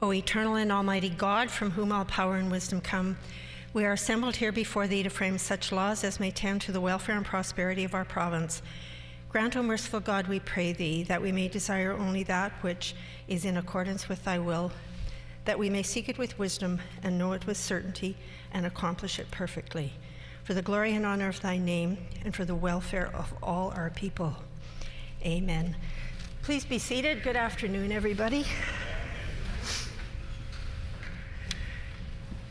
O eternal and almighty God, from whom all power and wisdom come, we are assembled here before thee to frame such laws as may tend to the welfare and prosperity of our province. Grant, O merciful God, we pray thee, that we may desire only that which is in accordance with thy will, that we may seek it with wisdom and know it with certainty and accomplish it perfectly, for the glory and honor of thy name and for the welfare of all our people. Amen. Please be seated. Good afternoon, everybody.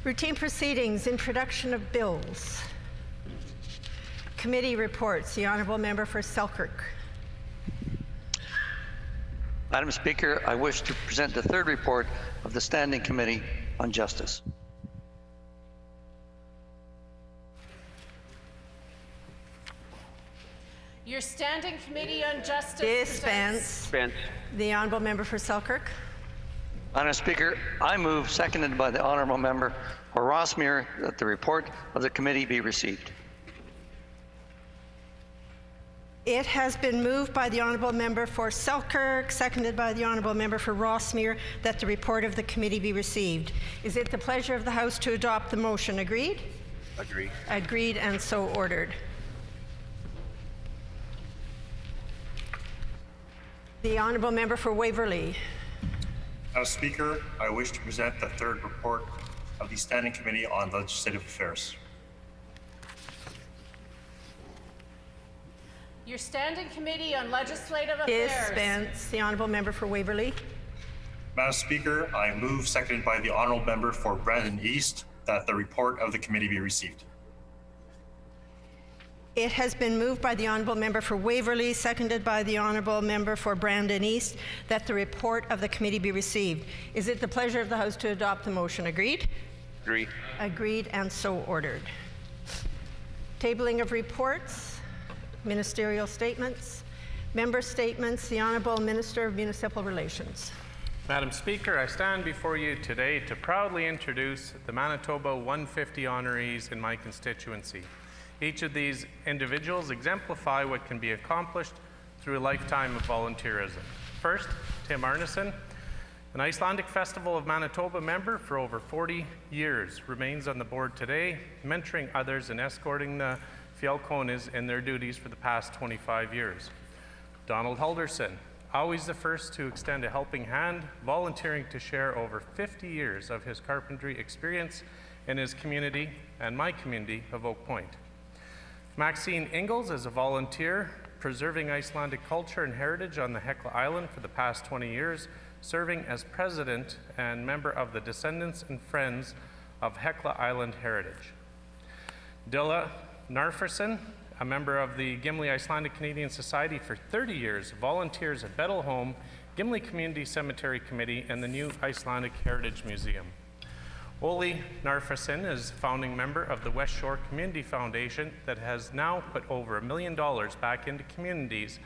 Routine proceedings, introduction of bills. Committee reports. The Honourable Member for Selkirk. Madam Speaker, I wish to present the third report of the Standing Committee on Justice. Your Standing Committee on Justice Dispense. The Honourable Member for Selkirk. Madam Speaker, I move, seconded by the Honourable Member for Rossmere, that the report of the committee be received. It has been moved by the Honourable Member for Selkirk, seconded by the Honourable Member for Rossmere, that the report of the committee be received. Is it the pleasure of the House to adopt the motion? Agreed? Agreed. Agreed, and so ordered. The Honourable Member for Waverley. Madam Speaker, I wish to present the third report of the Standing Committee on Legislative Affairs. Your Standing Committee on Legislative Affairs. Dispense. The Honourable Member for Waverley. Madam Speaker, I move, seconded by the Honourable Member for Brandon East, that the report of the committee be received. It has been moved by the Honourable Member for Waverley, seconded by the Honourable Member for Brandon East, that the report of the committee be received. Is it the pleasure of the House to adopt the motion? Agreed? Agreed. Agreed, and so ordered. Tabling of reports, ministerial statements, member statements. The Honourable Minister of Municipal Relations. Madam Speaker, I stand before you today to proudly introduce the Manitoba 150 honorees in my constituency. Each of these individuals exemplify what can be accomplished through a lifetime of volunteerism. First, Tim Arneson, an Icelandic Festival of Manitoba member for over 40 years, remains on the board today, mentoring others and escorting the Fjellkones in their duties for the past 25 years. Donald Halderson, always the first to extend a helping hand, volunteering to share over 50 years of his carpentry experience in his community and my community of Oak Point. Maxine Ingalls is a volunteer preserving Icelandic culture and heritage on the Hekla Island for the past 20 years, serving as president and member of the Descendants and Friends of Hekla Island Heritage. Dilla Narferson, a member of the Gimli Icelandic Canadian Society for 30 years, volunteers at Bettle Home, Gimli Community Cemetery Committee, and the new Icelandic Heritage Museum. Oli Narferson is founding member of the West Shore Community Foundation that has now put over $1 million back into communities,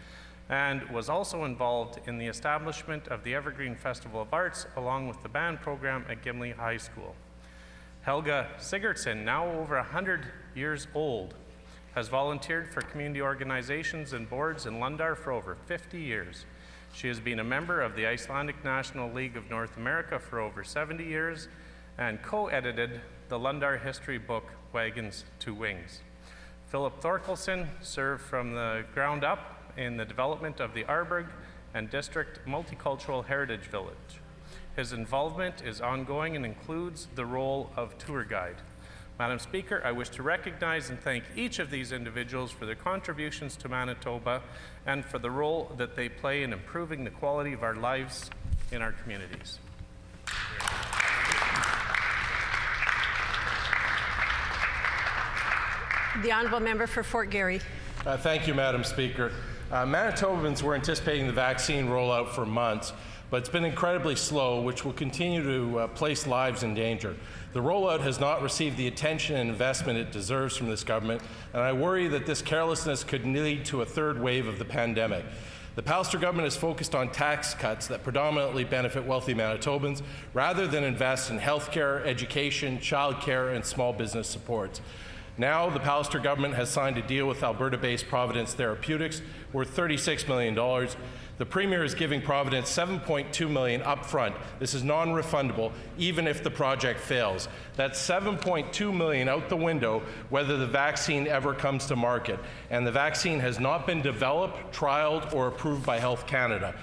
and was also involved in the establishment of the Evergreen Festival of Arts along with the band program at Gimli High School. Helga Sigurdsson, now over 100 years old, has volunteered for community organizations and boards in Lundar for over 50 years. She has been a member of the Icelandic National League of North America for over 70 years and co-edited the Lundar history book, Wagons to Wings. Philip Thorkelson served from the ground up in the development of the Arborg and District Multicultural Heritage Village. His involvement is ongoing and includes the role of tour guide. Madam Speaker, I wish to recognize and thank each of these individuals for their contributions to Manitoba and for the role that they play in improving the quality of our lives in our communities. The Honourable Member for Fort Garry. Thank you, Madam Speaker. Manitobans were anticipating the vaccine rollout for months, but it's been incredibly slow, which will continue to place lives in danger. The rollout has not received the attention and investment it deserves from this government, and I worry that this carelessness could lead to a third wave of the pandemic. The Pallister government is focused on tax cuts that predominantly benefit wealthy Manitobans, rather than invest in healthcare, education, childcare, and small business supports. Now, the Pallister government has signed a deal with Alberta-based Providence Therapeutics worth $36 million. The Premier is giving Providence $7.2 million upfront. This is non-refundable, even if the project fails. That's $7.2 million out the window whether the vaccine ever comes to market. And the vaccine has not been developed, trialed, or approved by Health Canada.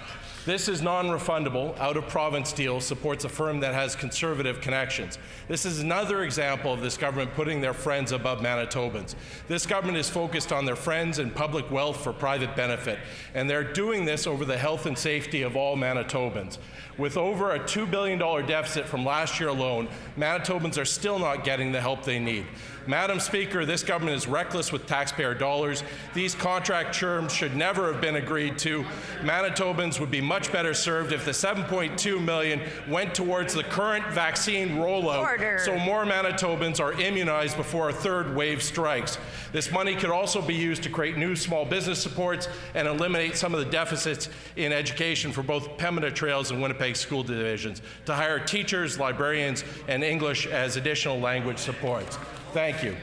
This is non-refundable, out-of-province deal supports a firm that has conservative connections. This is another example of this government putting their friends above Manitobans. This government is focused on their friends and public wealth for private benefit, and they're doing this over the health and safety of all Manitobans. With over a $2 billion deficit from last year alone, Manitobans are still not getting the help they need. Madam Speaker, this government is reckless with taxpayer dollars. These contract terms should never have been agreed to. Manitobans would be much better served if the $7.2 million went towards the current vaccine rollout, so more Manitobans are immunized before a third wave strikes. This money could also be used to create new small business supports and eliminate some of the deficits in education for both Pembina Trails and Winnipeg school divisions, to hire teachers, librarians, and English as additional language supports. Thank you.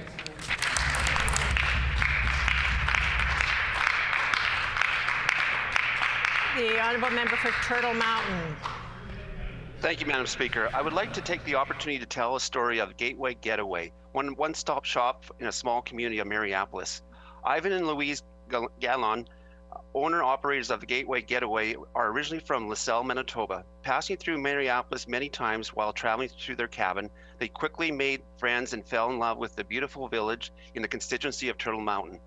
The honourable member for Turtle Mountain. Thank you, Madam Speaker. I would like to take the opportunity to tell a story of Gateway Getaway, one-stop shop in a small community of Mariapolis. Ivan and Louise Gallon, owner-operators of the Gateway Getaway, are originally from LaSalle, Manitoba. Passing through Mariapolis many times while traveling to their cabin, they quickly made friends and fell in love with the beautiful village in the constituency of Turtle Mountain.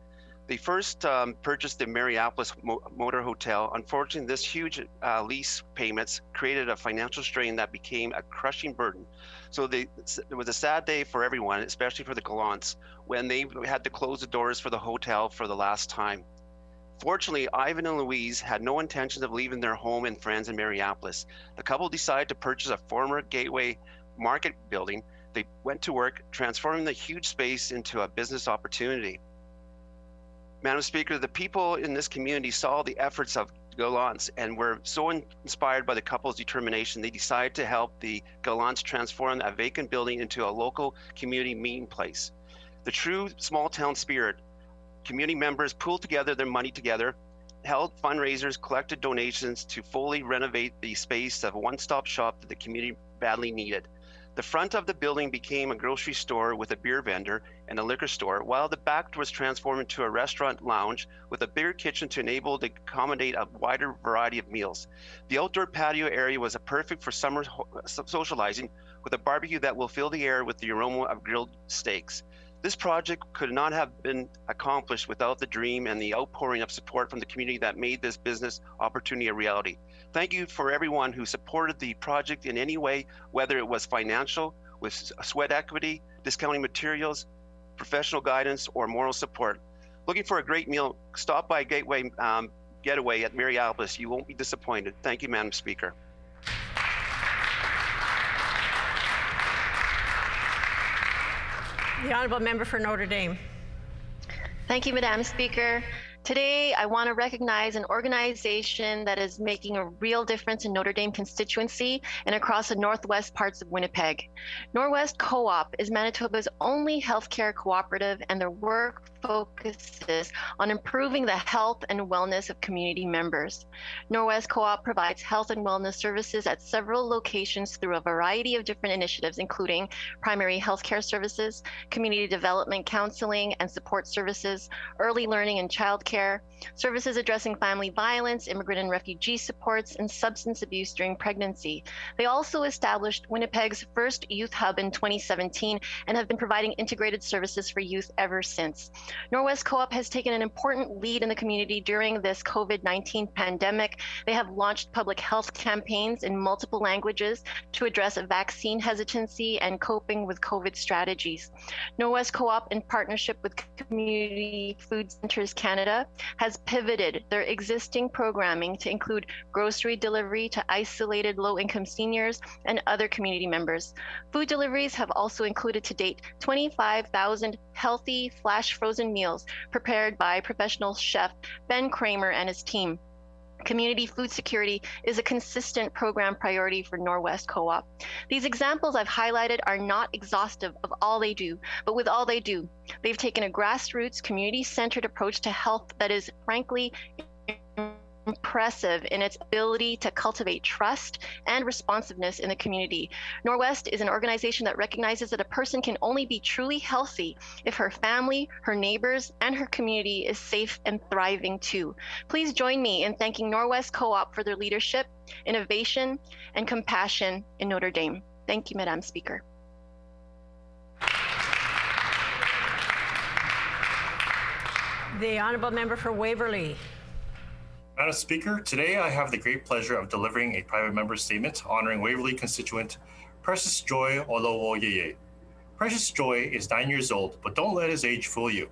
They first purchased the Mariapolis Motor Hotel. Unfortunately, this huge lease payments created a financial strain that became a crushing burden. So it was a sad day for everyone, especially for the Gallants, when they had to close the doors for the hotel for the last time. Fortunately, Ivan and Louise had no intention of leaving their home and friends in Mariapolis. The couple decided to purchase a former Gateway Market building. They went to work, transforming the huge space into a business opportunity. Madam Speaker, the people in this community saw the efforts of Gallants and were so inspired by the couple's determination, they decided to help the Gallants transform a vacant building into a local community meeting place. The true small town spirit, community members pooled together their money together, held fundraisers, collected donations to fully renovate the space of a one-stop shop that the community badly needed. The front of the building became a grocery store with a beer vendor and a liquor store, while the back was transformed into a restaurant lounge with a bigger kitchen to enable to accommodate a wider variety of meals. The outdoor patio area was perfect for summer socializing, with a barbecue that will fill the air with the aroma of grilled steaks. This project could not have been accomplished without the dream and the outpouring of support from the community that made this business opportunity a reality. Thank you for everyone who supported the project in any way, whether it was financial, with sweat equity, discounting materials, professional guidance, or moral support. Looking for a great meal, stop by Gateway Getaway at Mariapolis. You won't be disappointed. Thank you, Madam Speaker. The honourable member for Notre Dame. Thank you, Madam Speaker. Today, I want to recognize an organization that is making a real difference in Notre Dame constituency and across the northwest parts of Winnipeg. Norwest Co-op is Manitoba's only healthcare cooperative, and their work focuses on improving the health and wellness of community members. Norwest Co-op provides health and wellness services at several locations through a variety of different initiatives, including primary healthcare services, community development counseling and support services, early learning and childcare, services addressing family violence, immigrant and refugee supports, and substance abuse during pregnancy. They also established Winnipeg's first youth hub in 2017 and have been providing integrated services for youth ever since. Norwest Co-op has taken an important lead in the community during this COVID-19 pandemic. They have launched public health campaigns in multiple languages to address vaccine hesitancy and coping with COVID strategies. Norwest Co-op, in partnership with Community Food Centres Canada, has pivoted their existing programming to include grocery delivery to isolated low-income seniors and other community members. Food deliveries have also included to date 25,000 healthy flash frozen meals prepared by professional chef Ben Kramer and his team. Community food security is a consistent program priority for Norwest Co-op. These examples I've highlighted are not exhaustive of all they do, but with all they do, they've taken a grassroots, community-centered approach to health that is frankly impressive in its ability to cultivate trust and responsiveness in the community. Norwest is an organization that recognizes that a person can only be truly healthy if her family, her neighbors, and her community is safe and thriving too. Please join me in thanking Norwest Co-op for their leadership, innovation, and compassion in Notre Dame. Thank you, Madam Speaker. The Honourable Member for Waverley. Madam Speaker, today I have the great pleasure of delivering a private member's statement honoring Waverley constituent Precious Joy Olowoyeye. Precious Joy is 9 years old, but don't let his age fool you.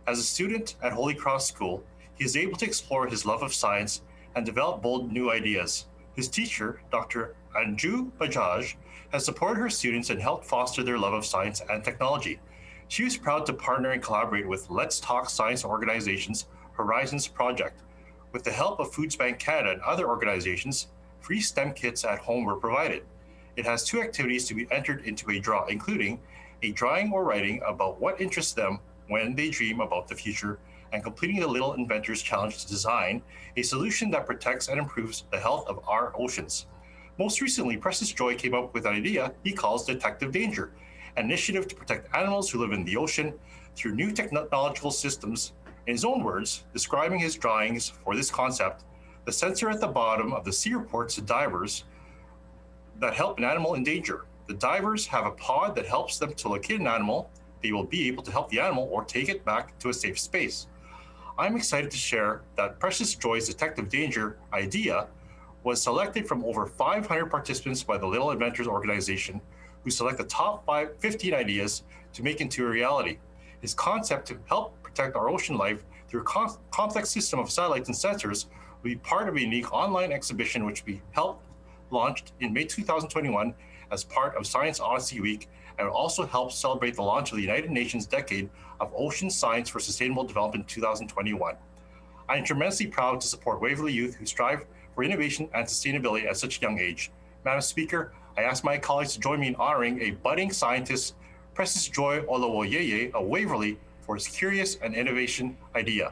As a student at Holy Cross School, he is able to explore his love of science and develop bold new ideas. His teacher, Dr. Anju Bajaj, has supported her students and helped foster their love of science and technology. She was proud to partner and collaborate with Let's Talk Science Organization's Horizons Project. With the help of Foods Bank Canada and other organizations, free STEM kits at home were provided. It has 2 activities to be entered into a draw, including a drawing or writing about what interests them when they dream about the future, and completing the Little Inventors Challenge to design a solution that protects and improves the health of our oceans. Most recently, Precious Joy came up with an idea he calls Detective Danger, an initiative to protect animals who live in the ocean through new technological systems. In his own words, describing his drawings for this concept, the sensor at the bottom of the sea reports to divers that help an animal in danger. The divers have a pod that helps them to locate an animal. They will be able to help the animal or take it back to a safe space. I'm excited to share that Precious Joy's Detective Danger idea was selected from over 500 participants by the Little Inventors organization, who select the top 15 ideas to make into a reality. His concept to help protect our ocean life through a complex system of satellites and sensors will be part of a unique online exhibition which we helped launched in May 2021 as part of Science Odyssey Week, and will also help celebrate the launch of the United Nations Decade of Ocean Science for Sustainable Development 2021. I am tremendously proud to support Waverley youth who strive for innovation and sustainability at such a young age. Madam Speaker, I ask my colleagues to join me in honoring a budding scientist, Precious Joy Olowoyeye of Waverley, for his curious and innovation idea.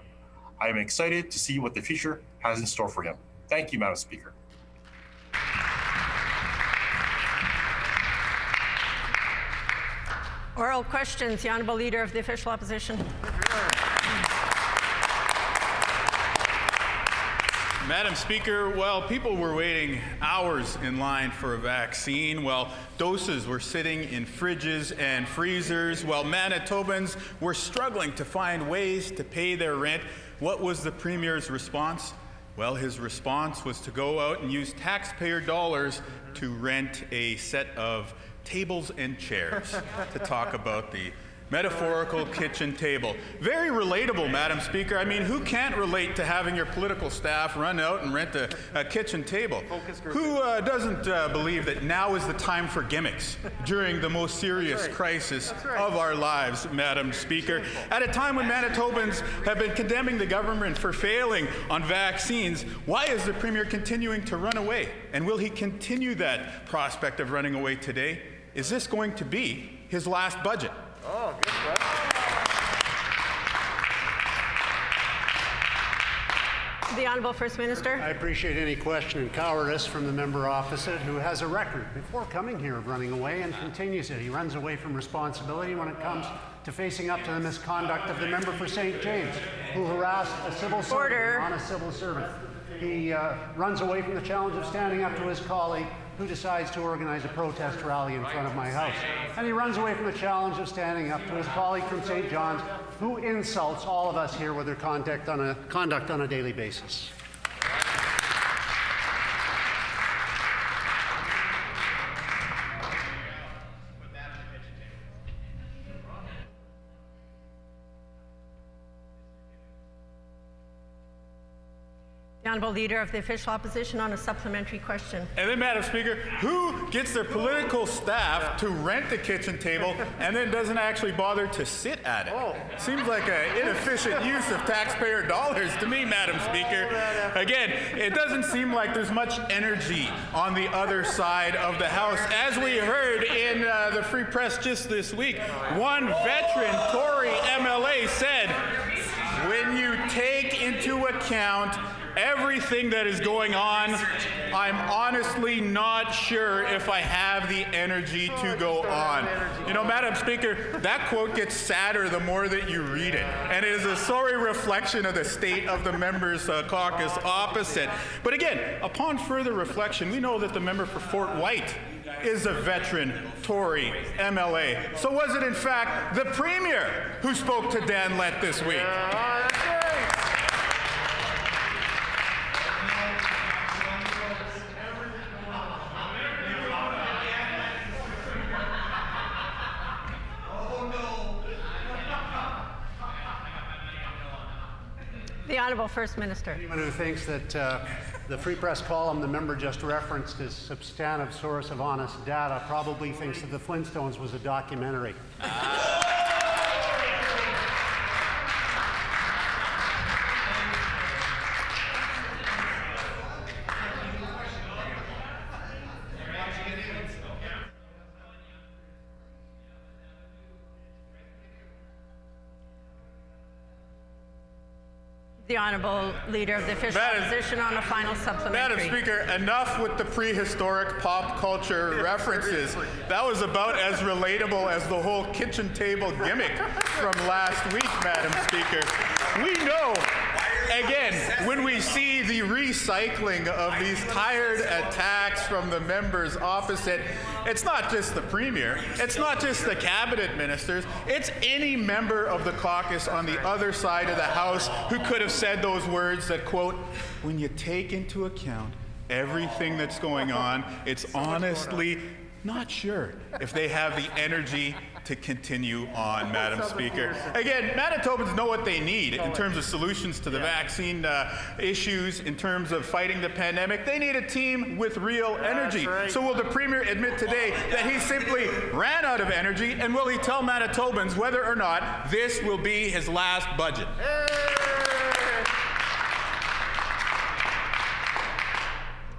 I am excited to see what the future has in store for him. Thank you, Madam Speaker. Oral questions. The Honourable Leader of the Official Opposition. Madam Speaker, while people were waiting hours in line for a vaccine, while doses were sitting in fridges and freezers, while Manitobans were struggling to find ways to pay their rent, what was the Premier's response? Well, his response was to go out and use taxpayer dollars to rent a set of tables and chairs to talk about the metaphorical kitchen table. Very relatable, Madam Speaker. I mean, who can't relate to having your political staff run out and rent a kitchen table? Who doesn't believe that now is the time for gimmicks during the most serious crisis of our lives, Madam Speaker? At a time when Manitobans have been condemning the government for failing on vaccines, why is the Premier continuing to run away? And will he continue that prospect of running away today? Is this going to be his last budget? Oh, good question. The Honourable First Minister. I appreciate any question and cowardice from the member opposite, who has a record before coming here of running away and continues it. He runs away from responsibility when it comes to facing up to the misconduct of the member for St. James, who harassed a civil servant, an honest civil servant. He runs away from the challenge of standing up to his colleague who decides to organize a protest rally in front of my house. And he runs away from the challenge of standing up to his colleague from St. John's, who insults all of us here with their conduct on a daily basis. The Honourable Leader of the Official Opposition on a supplementary question. And then, Madam Speaker, who gets their political staff to rent the kitchen table and then doesn't actually bother to sit at it? Seems like an inefficient use of taxpayer dollars to me, Madam Speaker. Again, it doesn't seem like there's much energy on the other side of the House. As we heard in the Free Press just this week, one veteran Tory MLA said, when you take into account everything that is going on, I'm honestly not sure if I have the energy to go on. You know, Madam Speaker, that quote gets sadder the more that you read it, and it is a sorry reflection of the state of the members' caucus opposite. But again, upon further reflection, we know that the member for Fort White is a veteran Tory MLA. So was it in fact the Premier who spoke to Dan Lett this week? The Honourable First Minister. Anyone who thinks that the Free Press column the member just referenced is substantive source of honest data probably thinks that the Flintstones was a documentary. The Honourable Leader of the Official Opposition on a final supplementary. Madam Speaker, enough with the prehistoric pop culture references. That was about as relatable as the whole kitchen table gimmick from last week, Madam Speaker. We know, again, when we see the recycling of these tired attacks from the members opposite, it's not just the Premier, it's not just the cabinet ministers, it's any member of the caucus on the other side of the House who could have said those words that, quote, when you take into account everything that's going on, it's honestly not sure if they have the energy to continue on, Madam Speaker. Again, Manitobans know what they need in terms of solutions to the vaccine issues, in terms of fighting the pandemic. They need a team with real energy. So will the Premier admit today that he simply ran out of energy, and will he tell Manitobans whether or not this will be his last budget?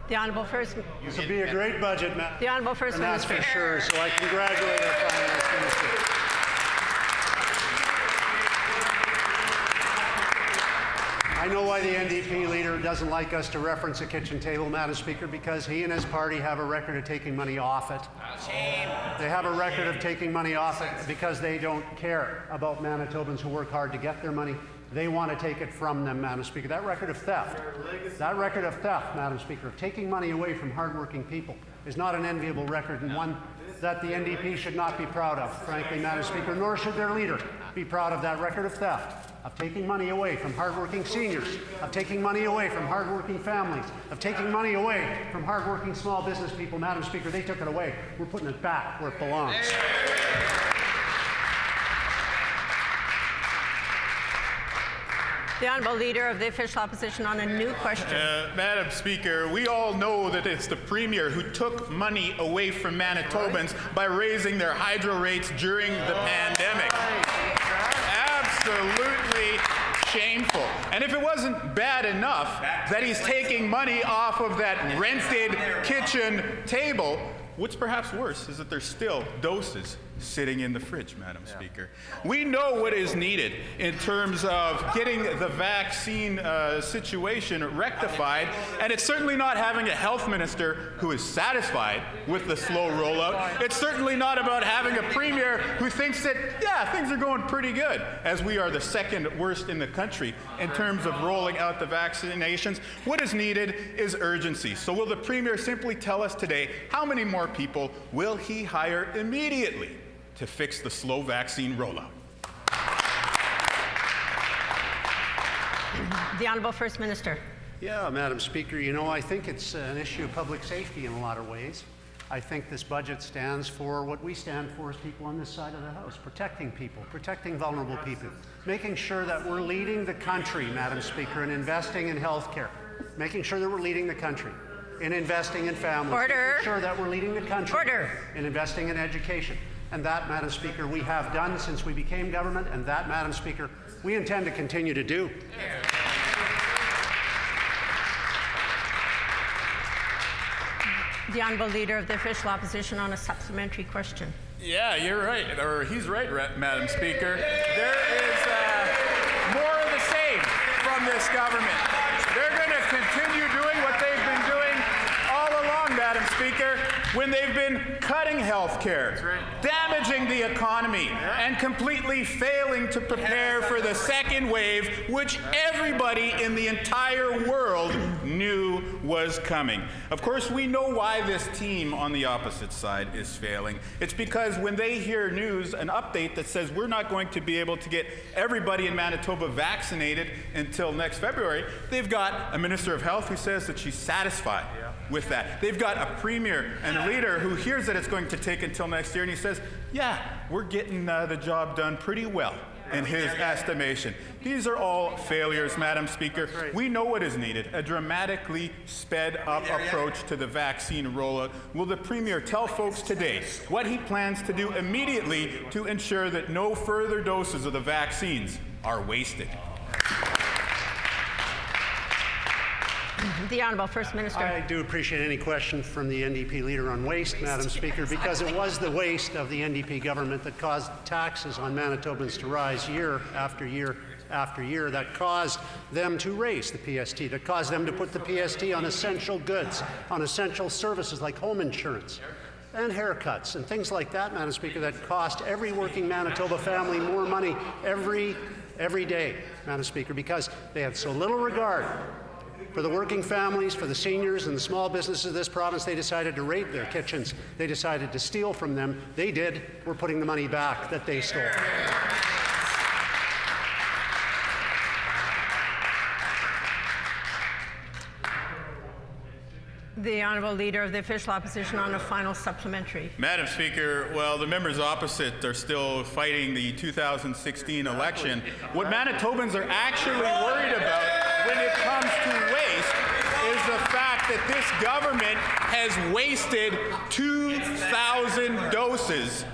The Honourable First. This will be a great budget, Madam. The Honourable First Minister. That's for sure. So I congratulate our Finance Minister. I know why the NDP leader doesn't like us to reference a kitchen table, Madam Speaker, because he and his party have a record of taking money off it. They have a record of taking money off it because they don't care about Manitobans who work hard to get their money. They want to take it from them, Madam Speaker. That record of theft, Madam Speaker, of taking money away from hardworking people is not an enviable record, and one that the NDP should not be proud of, frankly, Madam Speaker, nor should their leader be proud of that record of theft, of taking money away from hardworking seniors, of taking money away from hardworking families, of taking money away from hardworking small business people. Madam Speaker, they took it away. We're putting it back where it belongs. The Honourable Leader of the Official Opposition on a new question. Madam Speaker, we all know that it's the Premier who took money away from Manitobans by raising their hydro rates during the pandemic. Absolutely shameful. And if it wasn't bad enough that he's taking money off of that rented kitchen table, what's perhaps worse is that there's still doses sitting in the fridge, Madam Speaker. We know what is needed in terms of getting the vaccine situation rectified, and it's certainly not having a health minister who is satisfied with the slow rollout. It's certainly not about having a Premier who thinks that, yeah, things are going pretty good, as we are the second worst in the country in terms of rolling out the vaccinations. What is needed is urgency. So will the Premier simply tell us today how many more people will he hire immediately to fix the slow vaccine rollout? The Honourable First Minister. Yeah, Madam Speaker, you know, I think it's an issue of public safety in a lot of ways. I think this budget stands for what we stand for as people on this side of the House, protecting people, protecting vulnerable people, making sure that we're leading the country, Madam Speaker, in investing in health care, making sure that we're leading the country in investing in families, Order. making sure that we're leading the country in investing in education. And that, Madam Speaker, we have done since we became government, and that, Madam Speaker, we intend to continue to do. The Honourable Leader of the Official Opposition on a supplementary question. Yeah, you're right, or he's right, Madam Speaker. There is more of the same from this government. They're going to Madam Speaker, when they've been cutting health care, damaging the economy, and completely failing to prepare for the second wave, which everybody in the entire world knew was coming. Of course, we know why this team on the opposite side is failing. It's because when they hear news, an update that says we're not going to be able to get everybody in Manitoba vaccinated until next February, they've got a Minister of Health who says that she's satisfied with that. They've got a Premier and a leader who hears that it's going to take until next year, and he says, yeah, we're getting the job done pretty well in his estimation. These are all failures, Madam Speaker. We know what is needed, a dramatically sped up approach to the vaccine rollout. Will the Premier tell folks today what he plans to do immediately to ensure that no further doses of the vaccines are wasted? The Honourable First Minister. I do appreciate any question from the NDP leader on waste, Madam Speaker, because it was the waste of the NDP government that caused taxes on Manitobans to rise year after year after year, that caused them to raise the PST, that caused them to put the PST on essential goods, on essential services like home insurance and haircuts and things like that, Madam Speaker, that cost every working Manitoba family more money every day, Madam Speaker, because they had so little regard for the working families, for the seniors and the small businesses of this province. They decided to raid their kitchens. They decided to steal from them. They did. We're putting the money back that they stole. The Honourable Leader of the Official Opposition on a final supplementary. Madam Speaker, well, the members opposite are still fighting the 2016 election. What Manitobans are actually worried about when it comes to waste is the fact that this government has wasted 2,000 doses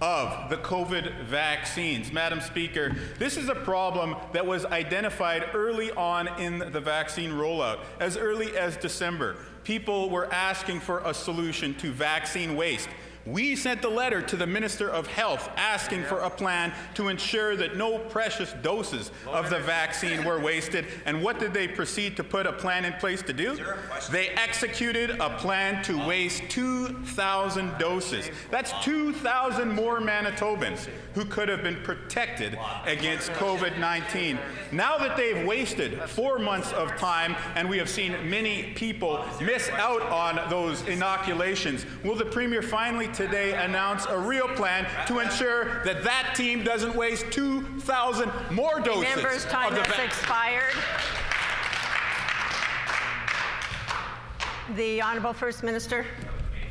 of the COVID vaccines. Madam Speaker, this is a problem that was identified early on in the vaccine rollout. As early as December, people were asking for a solution to vaccine waste. We sent a letter to the Minister of Health asking for a plan to ensure that no precious doses of the vaccine were wasted. And what did they proceed to put a plan in place to do? They executed a plan to waste 2,000 doses. That's 2,000 more Manitobans who could have been protected against COVID-19. Now that they've wasted 4 months of time and we have seen many people miss out on those inoculations, will the Premier finally today announce a real plan to ensure that that team doesn't waste 2,000 more doses? Members' time has expired. The Honourable First Minister.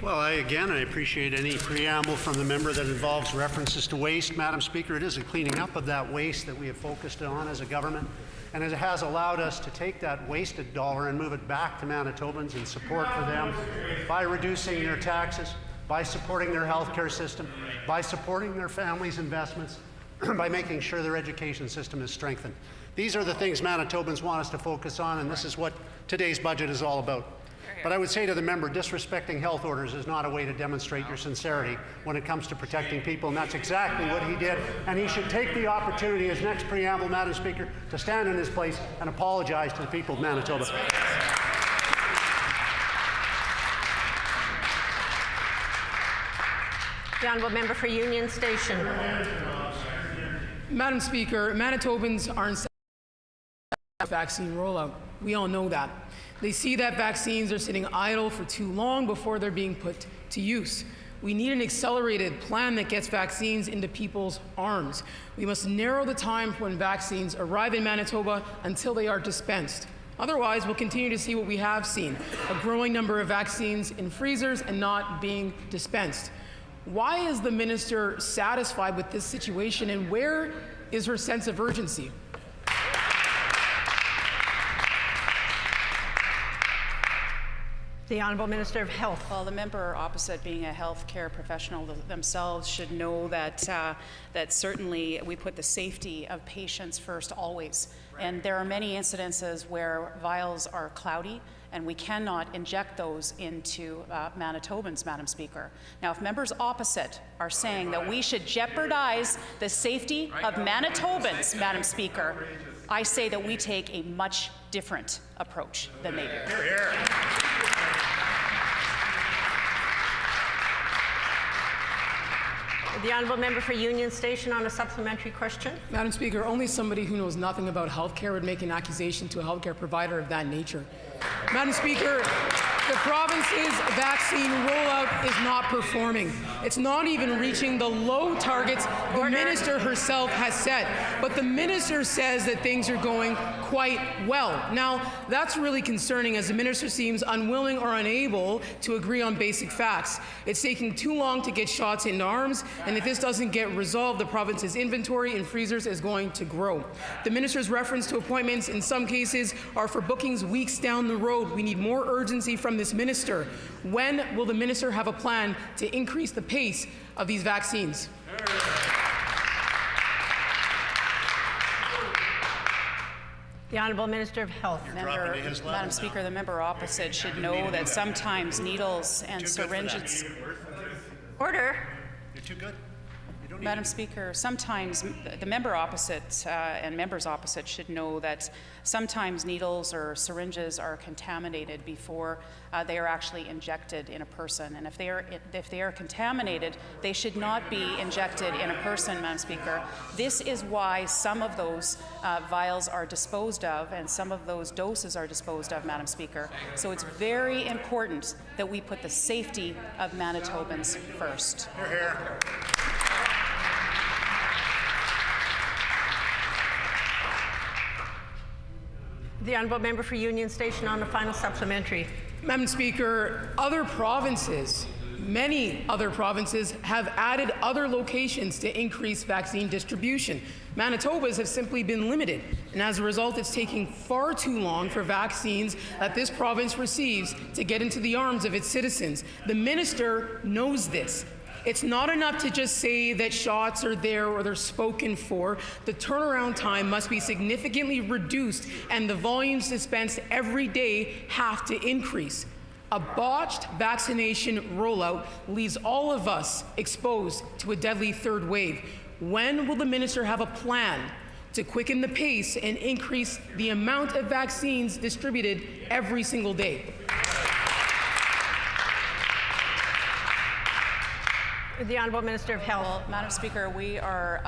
Well, I appreciate any preamble from the member that involves references to waste. Madam Speaker, it is a cleaning up of that waste that we have focused on as a government, and it has allowed us to take that wasted dollar and move it back to Manitobans in support for them by reducing their taxes, by supporting their health care system, by supporting their families' investments, by making sure their education system is strengthened. These are the things Manitobans want us to focus on, and this is what today's budget is all about. But I would say to the member, disrespecting health orders is not a way to demonstrate your sincerity when it comes to protecting people, and that's exactly what he did. And he should take the opportunity, his next preamble, Madam Speaker, to stand in his place and apologize to the people of Manitoba. The Honourable Member for Union Station. Madam Speaker, Manitobans are in vaccine rollout. We all know that. They see that vaccines are sitting idle for too long before they're being put to use. We need an accelerated plan that gets vaccines into people's arms. We must narrow the time when vaccines arrive in Manitoba until they are dispensed. Otherwise, we'll continue to see what we have seen, a growing number of vaccines in freezers and not being dispensed. Why is the minister satisfied with this situation, and where is her sense of urgency? The Honourable Minister of Health. Well, the member opposite, being a healthcare professional themselves, should know that that certainly we put the safety of patients first always. And there are many incidences where vials are cloudy, and we cannot inject those into Manitobans, Madam Speaker. Now, if members opposite are saying that we should jeopardize the safety of Manitobans, Madam Speaker, I say that we take a much different approach than they do. The honourable member for Union Station on a supplementary question. Madam Speaker, only somebody who knows nothing about healthcare would make an accusation to a healthcare provider of that nature. Madam Speaker, the province's vaccine rollout is not performing. It's not even reaching the low targets the minister herself has set. But the minister says that things are going quite well. Now, that's really concerning as the minister seems unwilling or unable to agree on basic facts. It's taking too long to get shots into arms, and if this doesn't get resolved, the province's inventory in freezers is going to grow. The minister's reference to appointments in some cases are for bookings weeks down the road. We need more urgency from this minister. When will the minister have a plan to increase the pace of these vaccines? The Honourable Minister of Health. Madam Speaker, the member opposite should know that sometimes needles and syringes. Order. You're too good. Madam Speaker, sometimes the member opposite and members opposite should know that sometimes needles or syringes are contaminated before they are actually injected in a person. And if they are contaminated, they should not be injected in a person, Madam Speaker. This is why some of those vials are disposed of and some of those doses are disposed of, Madam Speaker. So it's very important that we put the safety of Manitobans first. You're here. The honourable member for Union Station on the final supplementary. Madam Speaker, other provinces, many other provinces have added other locations to increase vaccine distribution. Manitoba's have simply been limited, and as a result, it's taking far too long for vaccines that this province receives to get into the arms of its citizens. The minister knows this. It's not enough to just say that shots are there or they're spoken for. The turnaround time must be significantly reduced, and the volumes dispensed every day have to increase. A botched vaccination rollout leaves all of us exposed to a deadly third wave. When will the minister have a plan to quicken the pace and increase the amount of vaccines distributed every single day? The Honourable Minister of Health. Well, Madam Speaker, we are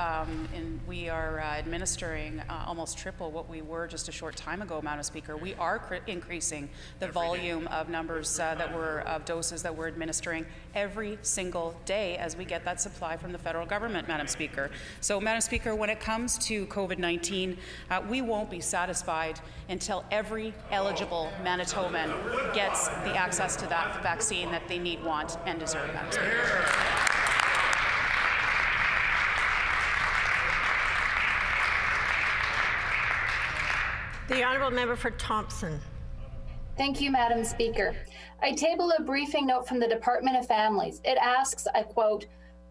administering almost triple what we were just a short time ago, Madam Speaker. We are increasing the volume of numbers of doses that we're administering every single day as we get that supply from the federal government, Madam Speaker. So, Madam Speaker, when it comes to COVID-19, we won't be satisfied until every eligible Manitoban gets the access to that vaccine that they need, want, and deserve, Madam Speaker. The honourable member for Thompson. Thank you, Madam Speaker. I table a briefing note from the Department of Families. It asks, I quote,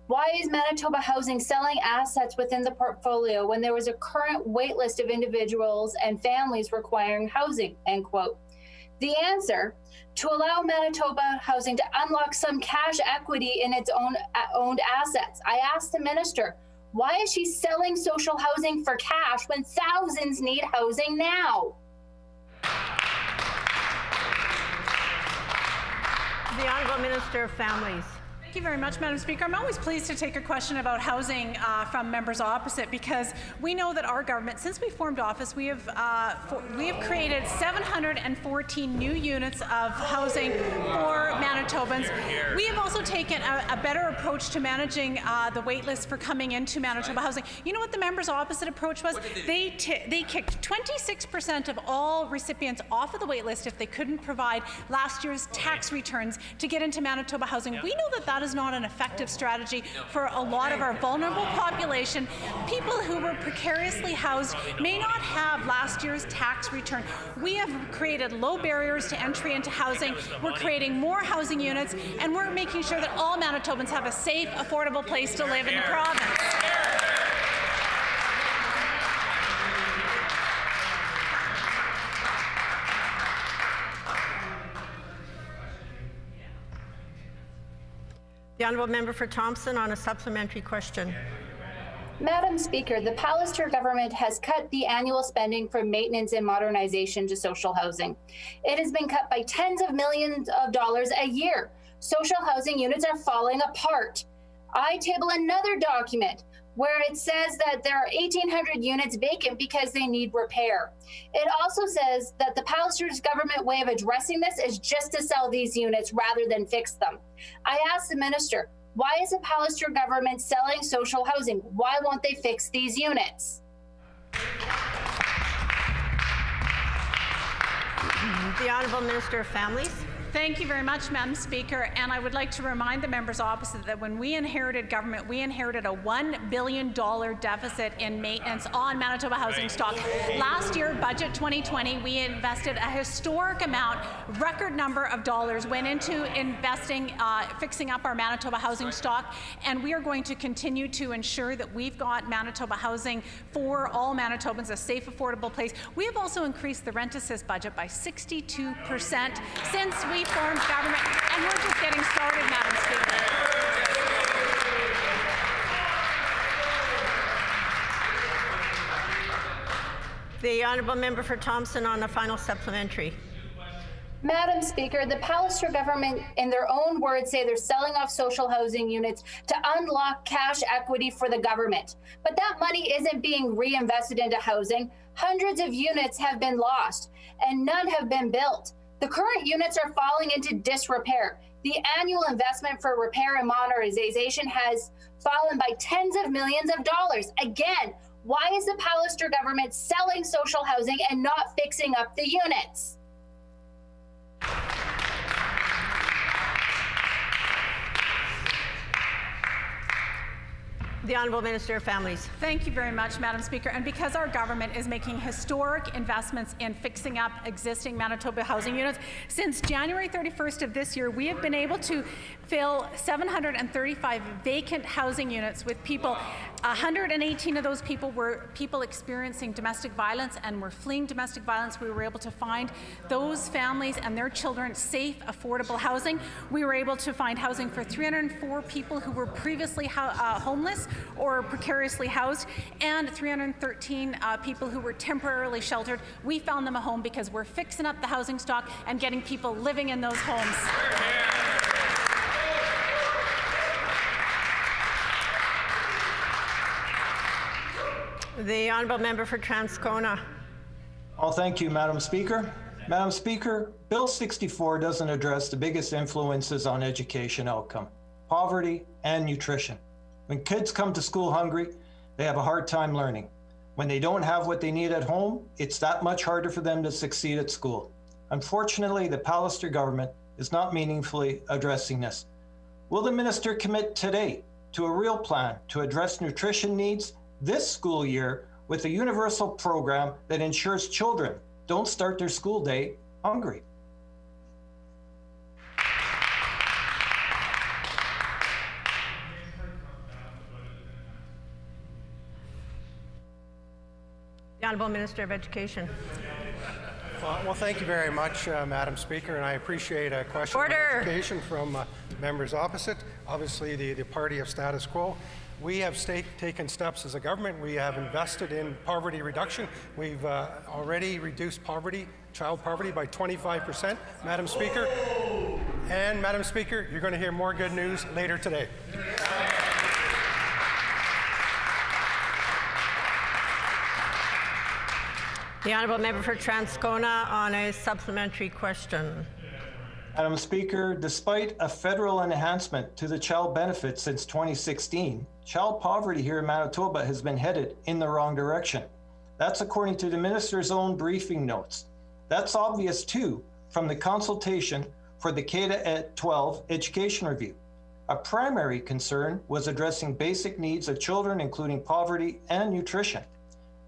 "Why is Manitoba Housing selling assets within the portfolio when there was a current wait list of individuals and families requiring housing?" End quote. The answer: to allow Manitoba Housing to unlock some cash equity in its owned assets. I asked the minister, why is she selling social housing for cash when thousands need housing now? The Honourable Minister of Families. Thank you very much, Madam Speaker. I'm always pleased to take a question about housing from members opposite, because we know that our government, since we formed office, we have created 714 new units of housing for Manitobans. We have also taken a better approach to managing the wait list for coming into Manitoba Housing. You know what the members opposite approach was? They kicked 26% of all recipients off of the wait list if they couldn't provide last year's tax returns to get into Manitoba Housing. We know that is not an effective strategy for a lot of our vulnerable population. People who were precariously housed may not have last year's tax return. We have created low barriers to entry into housing. We're creating more housing units, and we're making sure that all Manitobans have a safe, affordable place to live in the province. The honourable member for Thompson on a supplementary question. Madam Speaker, the Pallister government has cut the annual spending for maintenance and modernization to social housing. It has been cut by tens of millions of dollars a year. Social housing units are falling apart. I table another document where it says that there are 1,800 units vacant because they need repair. It also says that the Palliser's government way of addressing this is just to sell these units rather than fix them. I asked the minister, why is the Palliser government selling social housing? Why won't they fix these units? The Honourable Minister of Families. Thank you very much, Madam Speaker. And I would like to remind the members opposite that when we inherited government, we inherited a $1 billion deficit in maintenance on Manitoba housing stock. Last year, budget 2020, we invested a historic amount, record number of dollars went into investing, fixing up our Manitoba housing stock. And we are going to continue to ensure that we've got Manitoba housing for all Manitobans, a safe, affordable place. We have also increased the rent assist budget by 62% since we formed government, and we're just getting started, Madam Speaker. The Honourable Member for Thompson on the final supplementary. Madam Speaker, the Palliser government, in their own words, say they're selling off social housing units to unlock cash equity for the government. But that money isn't being reinvested into housing. Hundreds of units have been lost, and none have been built. The current units are falling into disrepair. The annual investment for repair and modernization has fallen by tens of millions of dollars. Again, why is the Palliser government selling social housing and not fixing up the units? The Honourable Minister of Families. Thank you very much, Madam Speaker. And because our government is making historic investments in fixing up existing Manitoba housing units, since January 31st of this year, we have been able to fill 735 vacant housing units with people. 118 of those people were people experiencing domestic violence and were fleeing domestic violence. We were able to find those families and their children safe, affordable housing. We were able to find housing for 304 people who were previously homeless or precariously housed, and 313 people who were temporarily sheltered. We found them a home because we're fixing up the housing stock and getting people living in those homes. The Honourable Member for Transcona. Well, thank you, Madam Speaker. Madam Speaker, Bill 64 doesn't address the biggest influences on education outcome, poverty and nutrition. When kids come to school hungry, they have a hard time learning. When they don't have what they need at home, it's that much harder for them to succeed at school. Unfortunately, the Palliser government is not meaningfully addressing this. Will the minister commit today to a real plan to address nutrition needs this school year with a universal program that ensures children don't start their school day hungry? The Honourable Minister of Education. Well, thank you very much, Madam Speaker, and I appreciate a question on education from members opposite. Obviously, the party of status quo. We have taken steps as a government. We have invested in poverty reduction. We've already reduced poverty, child poverty, by 25%, Madam Speaker. And, Madam Speaker, you're going to hear more good news later today. The Honourable Member for Transcona on a supplementary question. Madam Speaker, despite a federal enhancement to the child benefit since 2016, child poverty here in Manitoba has been headed in the wrong direction. That's according to the minister's own briefing notes. That's obvious too from the consultation for the K-12 education review. A primary concern was addressing basic needs of children, including poverty and nutrition.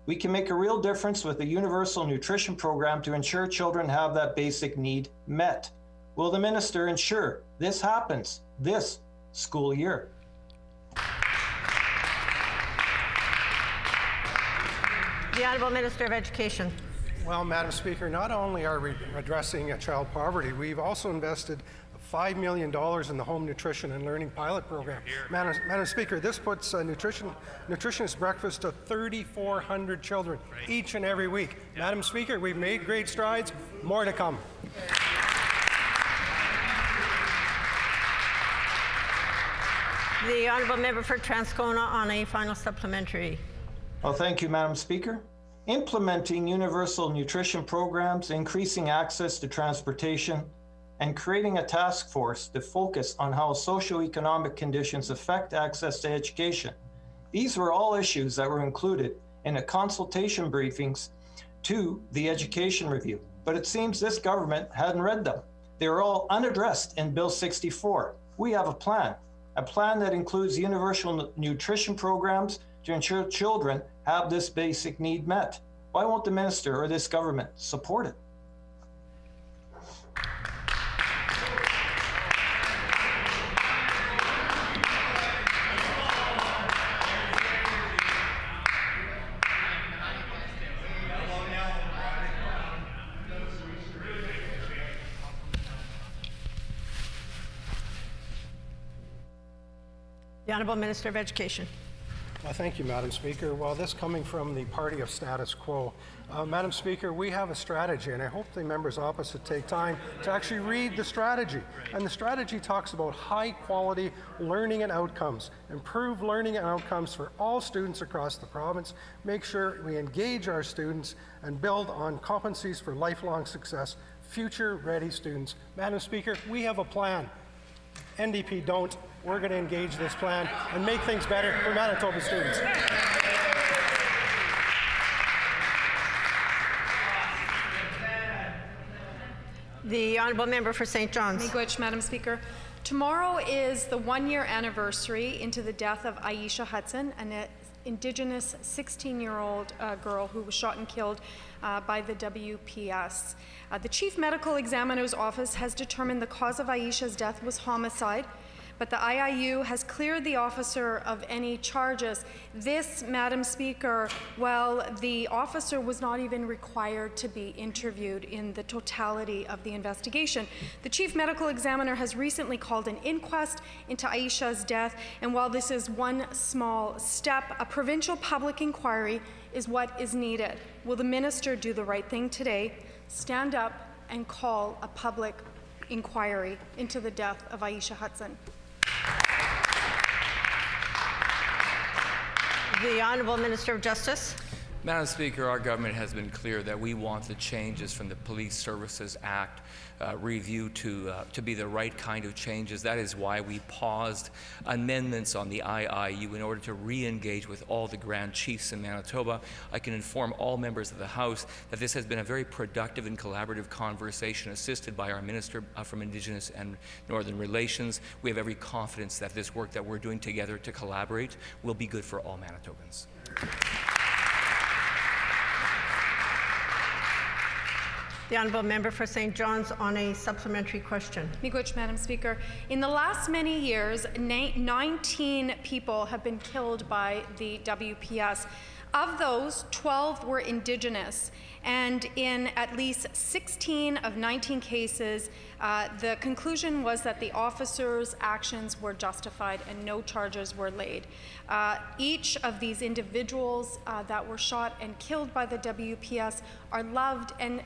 We can make a real difference with a universal nutrition program to ensure children have that basic need met. Will the minister ensure this happens this school year? The Honourable Minister of Education. Well, Madam Speaker, not only are we addressing child poverty, we've also invested $5 million in the Home Nutrition and Learning Pilot Program. Madam Speaker, this puts nutritionist breakfast to 3,400 children each and every week. Madam Speaker, we've made great strides. More to come. The honourable member for Transcona on a final supplementary. Well, thank you, Madam Speaker. Implementing universal nutrition programs, increasing access to transportation, and creating a task force to focus on how socioeconomic conditions affect access to education. These were all issues that were included in the consultation briefings to the education review, but it seems this government hadn't read them. They were all unaddressed in Bill 64. We have a plan that includes universal nutrition programs to ensure children have this basic need met. Why won't the minister or this government support it? The Honourable Minister of Education. Well, thank you, Madam Speaker. Well, this coming from the party of status quo. Madam Speaker, we have a strategy, and I hope the members opposite take time to actually read the strategy. And the strategy talks about high-quality learning and outcomes, improve learning and outcomes for all students across the province, make sure we engage our students, and build on competencies for lifelong success, future-ready students. Madam Speaker, we have a plan. NDP don't. We're going to engage this plan and make things better for Manitoba students. The honourable member for St. John's. Miigwech, Madam Speaker. Tomorrow is the one-year anniversary into the death of Aisha Hudson, an Indigenous 16-year-old girl who was shot and killed by the WPS. The Chief Medical Examiner's Office has determined the cause of Aisha's death was homicide, but the IIU has cleared the officer of any charges. This, Madam Speaker, well, the officer was not even required to be interviewed in the totality of the investigation. The Chief Medical Examiner has recently called an inquest into Aisha's death, and while this is one small step, a provincial public inquiry is what is needed. Will the minister do the right thing today, stand up and call a public inquiry into the death of Aisha Hudson? The Honourable Minister of Justice. Madam Speaker, our government has been clear that we want the changes from the Police Services Act review to be the right kind of changes. That is why we paused amendments on the IIU in order to re-engage with all the Grand Chiefs in Manitoba. I can inform all members of the House that this has been a very productive and collaborative conversation assisted by our Minister from Indigenous and Northern Relations. We have every confidence that this work that we're doing together to collaborate will be good for all Manitobans. The honourable member for St. John's on a supplementary question. Miigwech, Madam Speaker. In the last many years, 19 people have been killed by the WPS. Of those, 12 were Indigenous, and in at least 16 of 19 cases, the conclusion was that the officers' actions were justified and no charges were laid. Each of these individuals that were shot and killed by the WPS are loved and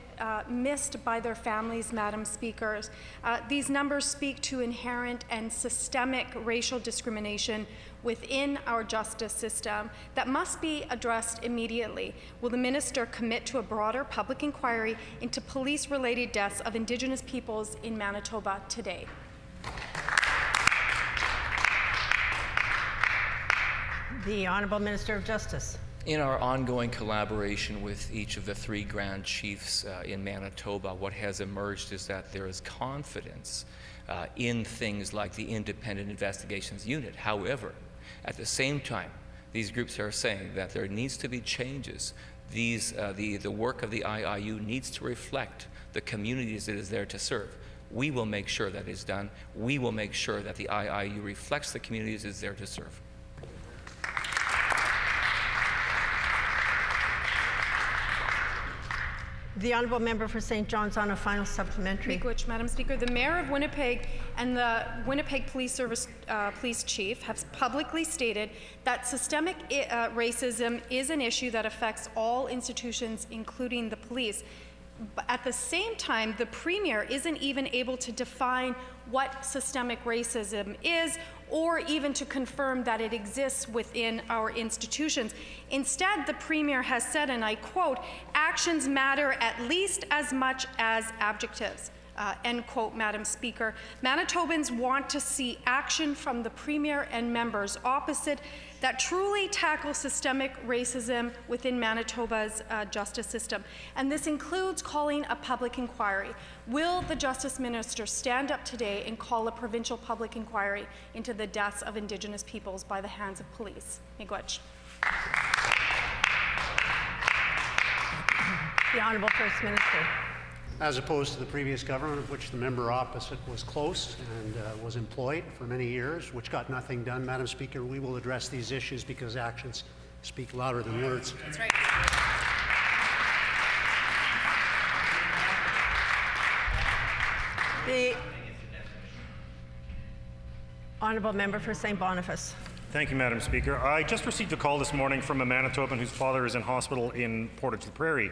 missed by their families, Madam Speaker. These numbers speak to inherent and systemic racial discrimination within our justice system that must be addressed immediately. Will the minister commit to a broader public inquiry into police-related deaths of Indigenous peoples in Manitoba today? The Honourable Minister of Justice. In our ongoing collaboration with each of the three Grand Chiefs in Manitoba, what has emerged is that there is confidence in things like the Independent Investigations Unit. However, at the same time, these groups are saying that there needs to be changes. The work of the IIU needs to reflect the communities it is there to serve. We will make sure that is done. We will make sure that the IIU reflects the communities it is there to serve. The honourable member for St. John's on a final supplementary. Miigwech, Madam Speaker. The Mayor of Winnipeg and the Winnipeg Police Service Police Chief have publicly stated that systemic racism is an issue that affects all institutions, including the police. But at the same time, the Premier isn't even able to define what systemic racism is, or even to confirm that it exists within our institutions. Instead, the Premier has said, and I quote, "Actions matter at least as much as adjectives." End quote, Madam Speaker. Manitobans want to see action from the Premier and members opposite that truly tackle systemic racism within Manitoba's justice system. And this includes calling a public inquiry. Will the Justice Minister stand up today and call a provincial public inquiry into the deaths of Indigenous peoples by the hands of police? Miigwech. The Honourable First Minister. As opposed to the previous government, of which the member opposite was close and was employed for many years, which got nothing done, Madam Speaker, we will address these issues because actions speak louder than words. That's right. The Honourable Member for St. Boniface. Thank you, Madam Speaker. I just received a call this morning from a Manitoban whose father is in hospital in Portage-la-Prairie.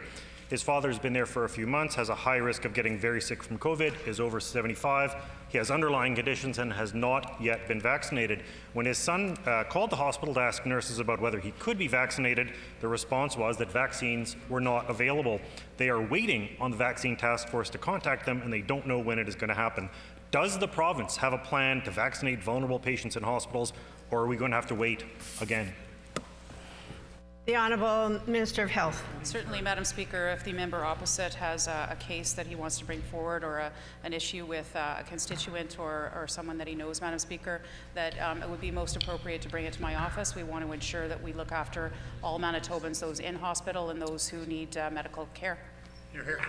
His father has been there for a few months, has a high risk of getting very sick from COVID, is over 75. He has underlying conditions and has not yet been vaccinated. When his son called the hospital to ask nurses about whether he could be vaccinated, the response was that vaccines were not available. They are waiting on the vaccine task force to contact them, and they don't know when it is going to happen. Does the province have a plan to vaccinate vulnerable patients in hospitals, or are we going to have to wait again? The Honourable Minister of Health. Certainly, Madam Speaker, if the member opposite has a case that he wants to bring forward, or an issue with a constituent or someone that he knows, Madam Speaker, that it would be most appropriate to bring it to my office. We want to ensure that we look after all Manitobans, those in hospital and those who need medical care. You're here.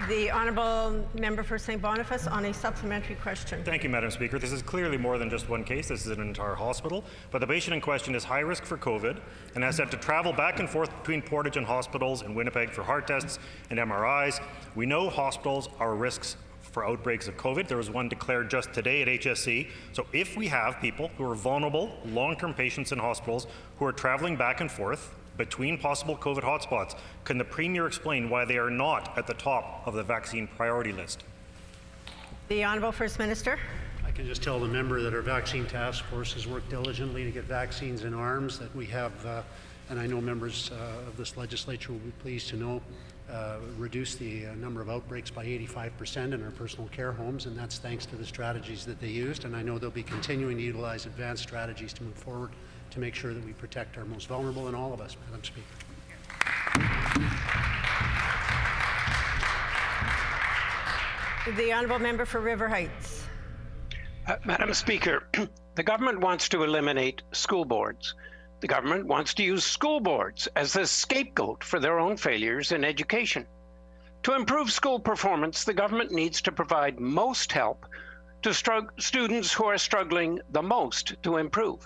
The Honourable Member for St. Boniface on a supplementary question. Thank you, Madam Speaker. This is clearly more than just one case. This is an entire hospital. But the patient in question is high risk for COVID and has had to travel back and forth between Portage and hospitals in Winnipeg for heart tests and MRIs. We know hospitals are risks for outbreaks of COVID. There was one declared just today at HSC. So if we have people who are vulnerable, long-term patients in hospitals who are traveling back and forth between possible COVID hotspots, can the Premier explain why they are not at the top of the vaccine priority list? The Honourable First Minister. I can just tell the member that our vaccine task force has worked diligently to get vaccines in arms, that we have, and I know members of this legislature will be pleased to know, reduced the number of outbreaks by 85% in our personal care homes, and that's thanks to the strategies that they used, and I know they'll be continuing to utilize advanced strategies to move forward to make sure that we protect our most vulnerable and all of us, Madam Speaker. The Honourable Member for River Heights. Madam Speaker, the government wants to eliminate school boards. The government wants to use school boards as the scapegoat for their own failures in education. To improve school performance, the government needs to provide most help to students who are struggling the most to improve.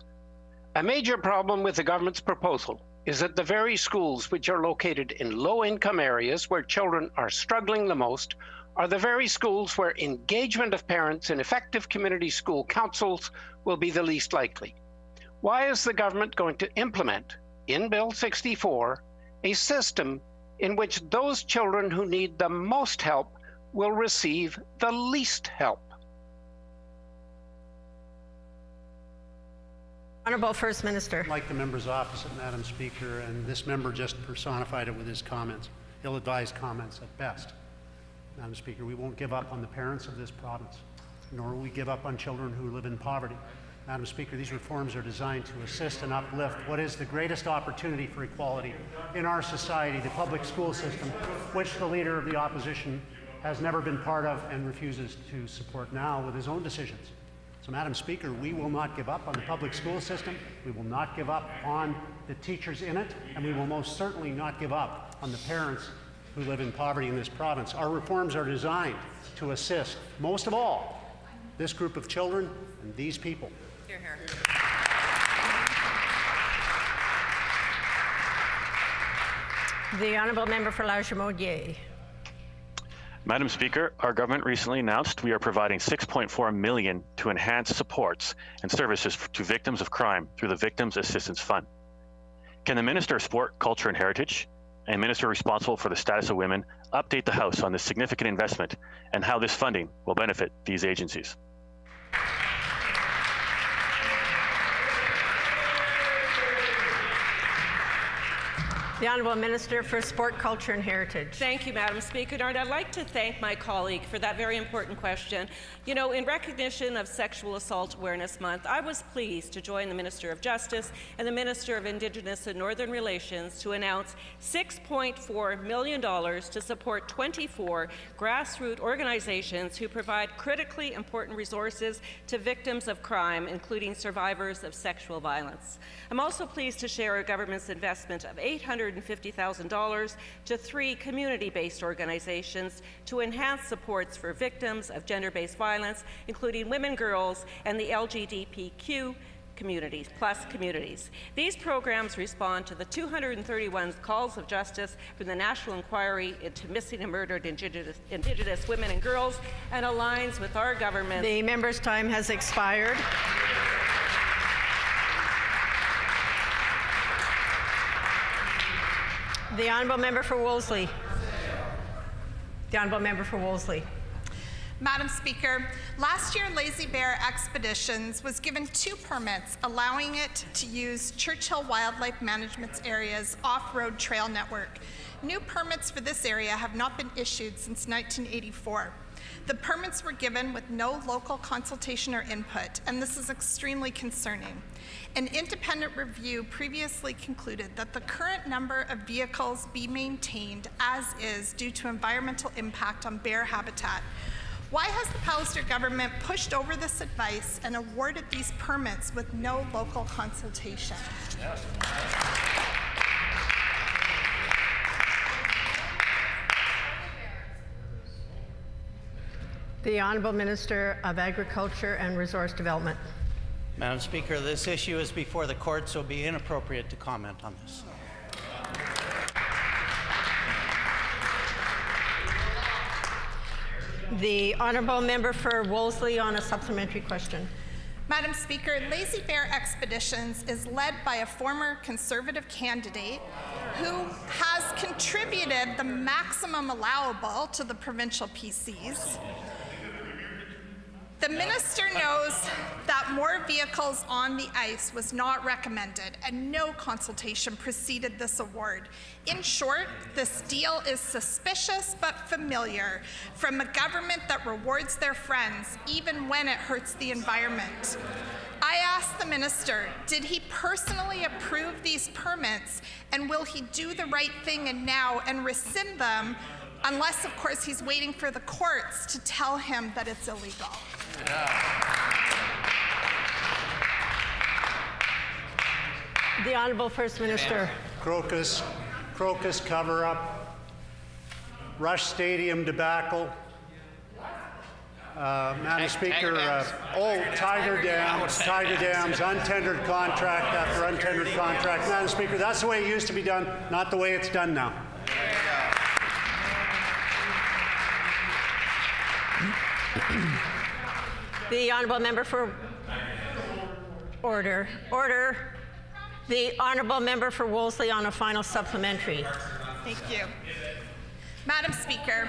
A major problem with the government's proposal is that the very schools which are located in low-income areas where children are struggling the most are the very schools where engagement of parents in effective community school councils will be the least likely. Why is the government going to implement, in Bill 64, a system in which those children who need the most help will receive the least help? Honourable First Minister. Like the members opposite, Madam Speaker, and this member just personified it with his comments, ill-advised comments at best. Madam Speaker, we won't give up on the parents of this province, nor will we give up on children who live in poverty. Madam Speaker, these reforms are designed to assist and uplift what is the greatest opportunity for equality in our society, the public school system, which the Leader of the Opposition has never been part of and refuses to support now with his own decisions. So, Madam Speaker, we will not give up on the public school system, we will not give up on the teachers in it, and we will most certainly not give up on the parents who live in poverty in this province. Our reforms are designed to assist, most of all, this group of children and these people. Hear, hear. The Honourable Member for Lagimodiere. Madam Speaker, our government recently announced we are providing $6.4 million to enhance supports and services to victims of crime through the Victims Assistance Fund. Can the Minister of Sport, Culture and Heritage and Minister responsible for the status of women update the House on this significant investment and how this funding will benefit these agencies? The Honourable Minister for Sport, Culture and Heritage. Thank you, Madam Speaker. And I'd like to thank my colleague for that very important question. You know, in recognition of Sexual Assault Awareness Month, I was pleased to join the Minister of Justice and the Minister of Indigenous and Northern Relations to announce $6.4 million to support 24 grassroots organizations who provide critically important resources to victims of crime, including survivors of sexual violence. I'm also pleased to share our government's investment of $850,000 to 3 community-based organizations to enhance supports for victims of gender-based violence, including women, girls, and the LGBTQ communities. These programs respond to the 231 calls of justice from the National Inquiry into Missing and Murdered Indigenous Women and Girls and aligns with our government. The member's time has expired. The Honourable Member for Wolseley. The Honourable Member for Wolseley. Madam Speaker, last year Lazy Bear Expeditions was given 2 permits allowing it to use Churchill Wildlife Management's area's off-road trail network. New permits for this area have not been issued since 1984. The permits were given with no local consultation or input, and this is extremely concerning. An independent review previously concluded that the current number of vehicles be maintained as is due to environmental impact on bear habitat. Why has the Pallister government pushed over this advice and awarded these permits with no local consultation? The Honourable Minister of Agriculture and Resource Development. Madam Speaker, this issue is before the court, so it would be inappropriate to comment on this. The Honourable Member for Wolseley on a supplementary question. Madam Speaker, Lazy Bear Expeditions is led by a former Conservative candidate who has contributed the maximum allowable to the provincial PCs. The minister knows that more vehicles on the ice was not recommended and no consultation preceded this award. In short, this deal is suspicious but familiar from a government that rewards their friends even when it hurts the environment. I asked the minister, did he personally approve these permits, and will he do the right thing and now and rescind them, unless of course he's waiting for the courts to tell him that it's illegal? The Honourable First Minister. Crocus cover-up, Rush Stadium debacle. Madam Speaker, Tiger Dams, untendered contract after untendered contract. Madam Speaker, that's the way it used to be done, not the way it's done now. The Honourable Member for Order. The Honourable Member for Wolseley on a final supplementary. Thank you. Madam Speaker,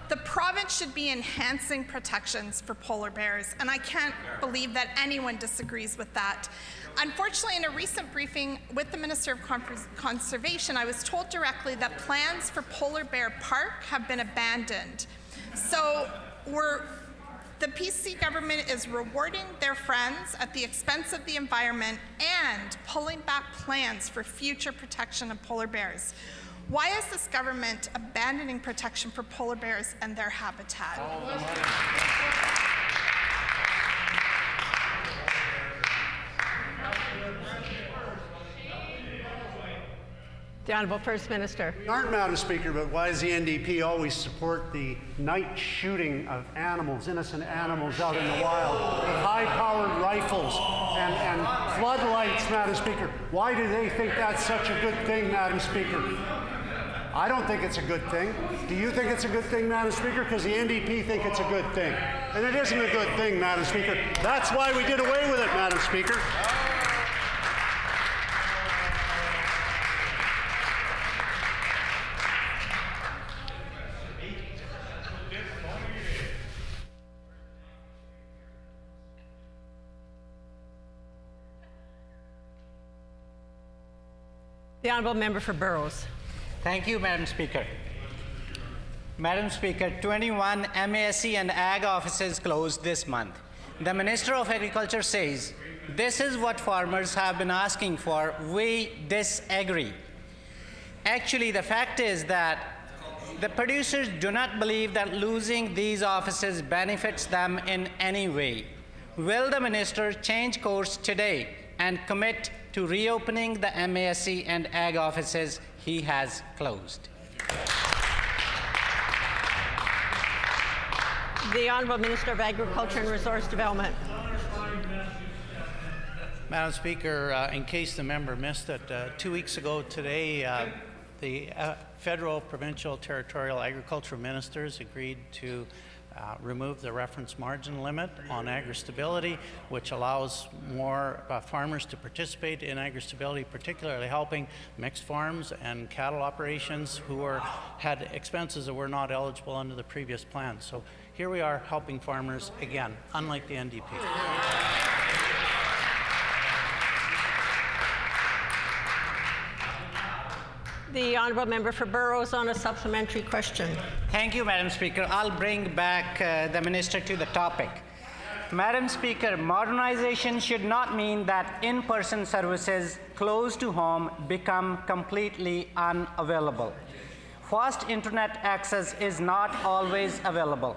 the province should be enhancing protections for polar bears, and I can't believe that anyone disagrees with that. Unfortunately, in a recent briefing with the Minister of Conservation, I was told directly that plans for Polar Bear Park have been abandoned. So the PC government is rewarding their friends at the expense of the environment and pulling back plans for future protection of polar bears. Why is this government abandoning protection for polar bears and their habitat? The Honourable First Minister. Aren't, Madam Speaker, but why does the NDP always support the night shooting of animals, innocent animals out in the wild, with high-powered rifles and floodlights, Madam Speaker? Why do they think that's such a good thing, Madam Speaker? I don't think it's a good thing. Do you think it's a good thing, Madam Speaker? Because the NDP think it's a good thing. And it isn't a good thing, Madam Speaker. That's why we did away with it, Madam Speaker. The Honourable Member for Burrows. Thank you, Madam Speaker. Madam Speaker, 21 MASC and Ag offices closed this month. The Minister of Agriculture says, this is what farmers have been asking for. We disagree. Actually, the fact is that the producers do not believe that losing these offices benefits them in any way. Will the minister change course today and commit to reopening the MASC and Ag offices he has closed? The Honourable Minister of Agriculture and Resource Development. Madam Speaker, in case the member missed it, 2 weeks ago today, the federal, provincial, territorial agricultural ministers agreed to remove the reference margin limit on agri-stability, which allows more farmers to participate in agri-stability, particularly helping mixed farms and cattle operations who had expenses that were not eligible under the previous plan. So here we are helping farmers again, unlike the NDP. The Honourable Member for Burrows on a supplementary question. Thank you, Madam Speaker. I'll bring back the Minister to the topic. Madam Speaker, modernization should not mean that in-person services close to home become completely unavailable. Fast internet access is not always available.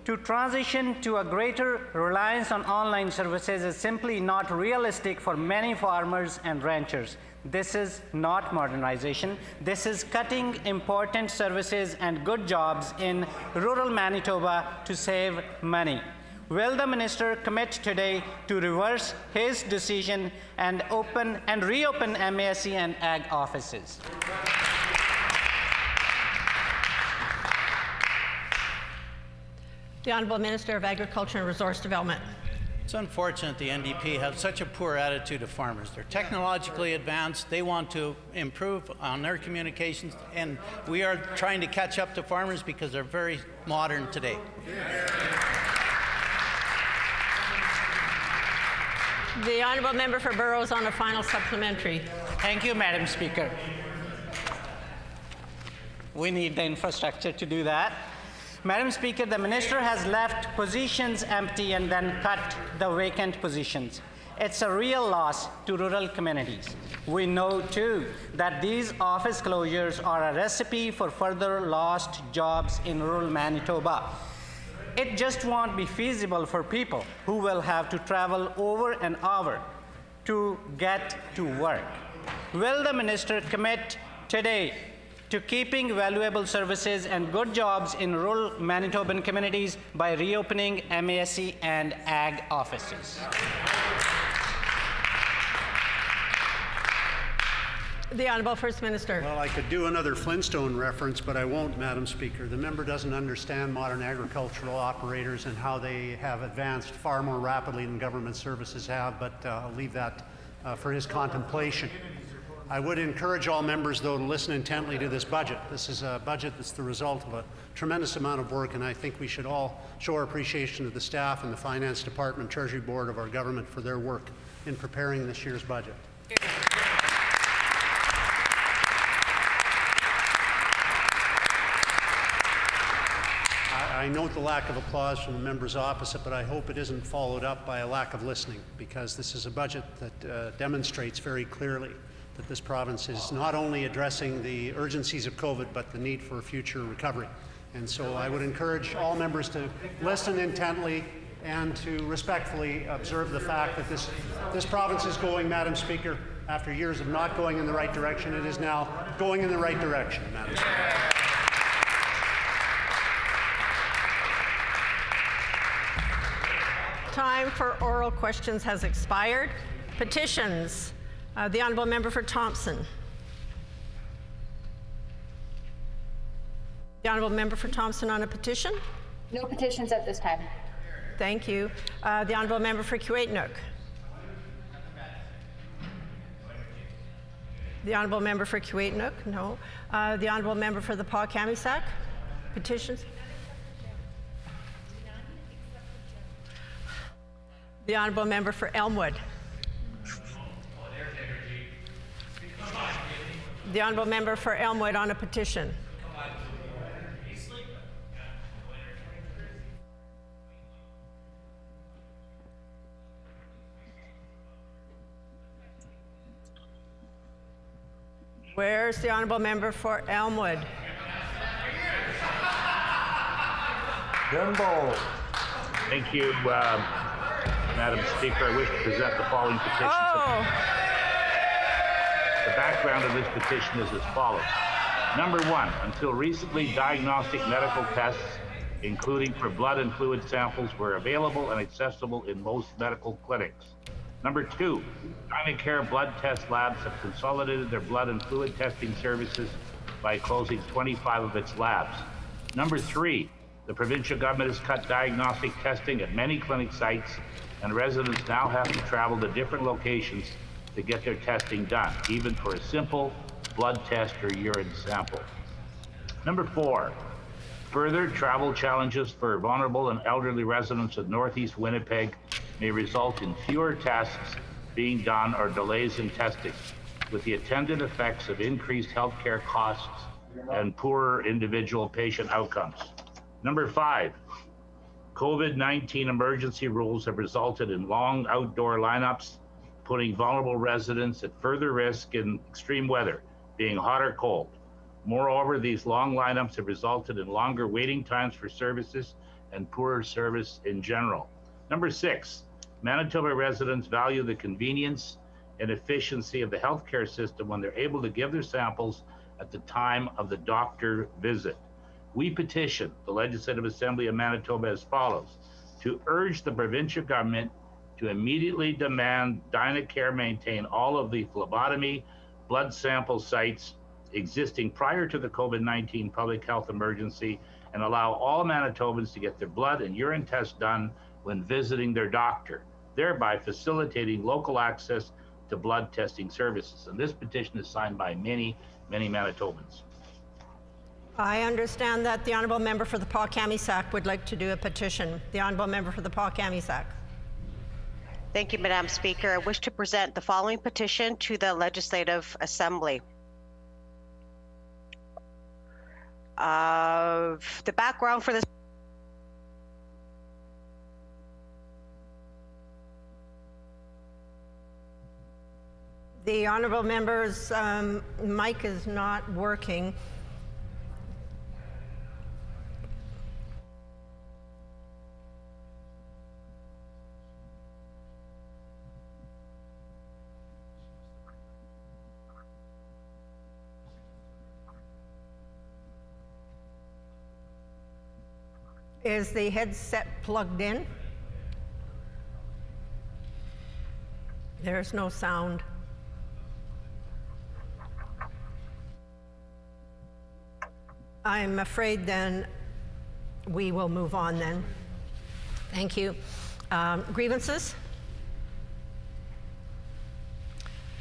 To transition to a greater reliance on online services is simply not realistic for many farmers and ranchers. This is not modernization. This is cutting important services and good jobs in rural Manitoba to save money. Will the minister commit today to reverse his decision and reopen MASC and Ag offices? The Honourable Minister of Agriculture and Resource Development. It's unfortunate the NDP have such a poor attitude to farmers. They're technologically advanced. They want to improve on their communications, and we are trying to catch up to farmers because they're very modern today. The Honourable Member for Burrows on a final supplementary. Thank you, Madam Speaker. We need the infrastructure to do that. Madam Speaker, the minister has left positions empty and then cut the vacant positions. It's a real loss to rural communities. We know, too, that these office closures are a recipe for further lost jobs in rural Manitoba. It just won't be feasible for people who will have to travel over an hour to get to work. Will the minister commit today to keeping valuable services and good jobs in rural Manitoban communities by reopening MASC and Ag offices? The Honourable First Minister. Well, I could do another Flintstone reference, but I won't, Madam Speaker. The member doesn't understand modern agricultural operators and how they have advanced far more rapidly than government services have, but I'll leave that for his contemplation. I would encourage all members, though, to listen intently to this budget. This is a budget that's the result of a tremendous amount of work, and I think we should all show our appreciation to the staff and the Finance Department, Treasury Board of our government for their work in preparing this year's budget. I note the lack of applause from the members opposite, but I hope it isn't followed up by a lack of listening, because this is a budget that demonstrates very clearly that this province is not only addressing the urgencies of COVID, but the need for future recovery. And so I would encourage all members to listen intently and to respectfully observe the fact that this province is going, Madam Speaker, after years of not going in the right direction, it is now going in the right direction, Madam Speaker. Time for oral questions has expired. Petitions. The Honourable Member for Thompson. The Honourable Member for Thompson on a petition? No petitions at this time. Thank you. The Honourable Member for Kiewitinook. The Honourable Member for Kiewitinook? No. The Honourable Member for the Paul-Kamisak? Petitions? The Honourable Member for Elmwood. The honourable member for Elmwood on a petition. Where's the honourable member for Elmwood? Jimbo. Thank you, Madam Speaker. I wish to present the following petition. The background of this petition is as follows. Number one, until recently, diagnostic medical tests, including for blood and fluid samples, were available and accessible in most medical clinics. Number two, Dynacare blood test labs have consolidated their blood and fluid testing services by closing 25 of its labs. Number three, the provincial government has cut diagnostic testing at many clinic sites, and residents now have to travel to different locations to get their testing done, even for a simple blood test or urine sample. Number four, further travel challenges for vulnerable and elderly residents of Northeast Winnipeg may result in fewer tests being done or delays in testing, with the attendant effects of increased healthcare costs and poorer individual patient outcomes. Number five, COVID-19 emergency rules have resulted in long outdoor lineups, putting vulnerable residents at further risk in extreme weather, being hot or cold. Moreover, these long lineups have resulted in longer waiting times for services and poorer service in general. Number six, Manitoba residents value the convenience and efficiency of the healthcare system when they're able to give their samples at the time of the doctor visit. We petition the Legislative Assembly of Manitoba as follows: to urge the provincial government to immediately demand Dynacare maintain all of the phlebotomy blood sample sites existing prior to the COVID-19 public health emergency, and allow all Manitobans to get their blood and urine tests done when visiting their doctor, thereby facilitating local access to blood testing services. And this petition is signed by many, many Manitobans. I understand that the honourable member for the Paul-Kamisack would like to do a petition. The honourable member for the Paul-Kamisack. Thank you, Madam Speaker. I wish to present the following petition to the Legislative Assembly. The background for this The honourable member's mic is not working. Is the headset plugged in? There's no sound. I'm afraid then we will move on then. Thank you. Grievances?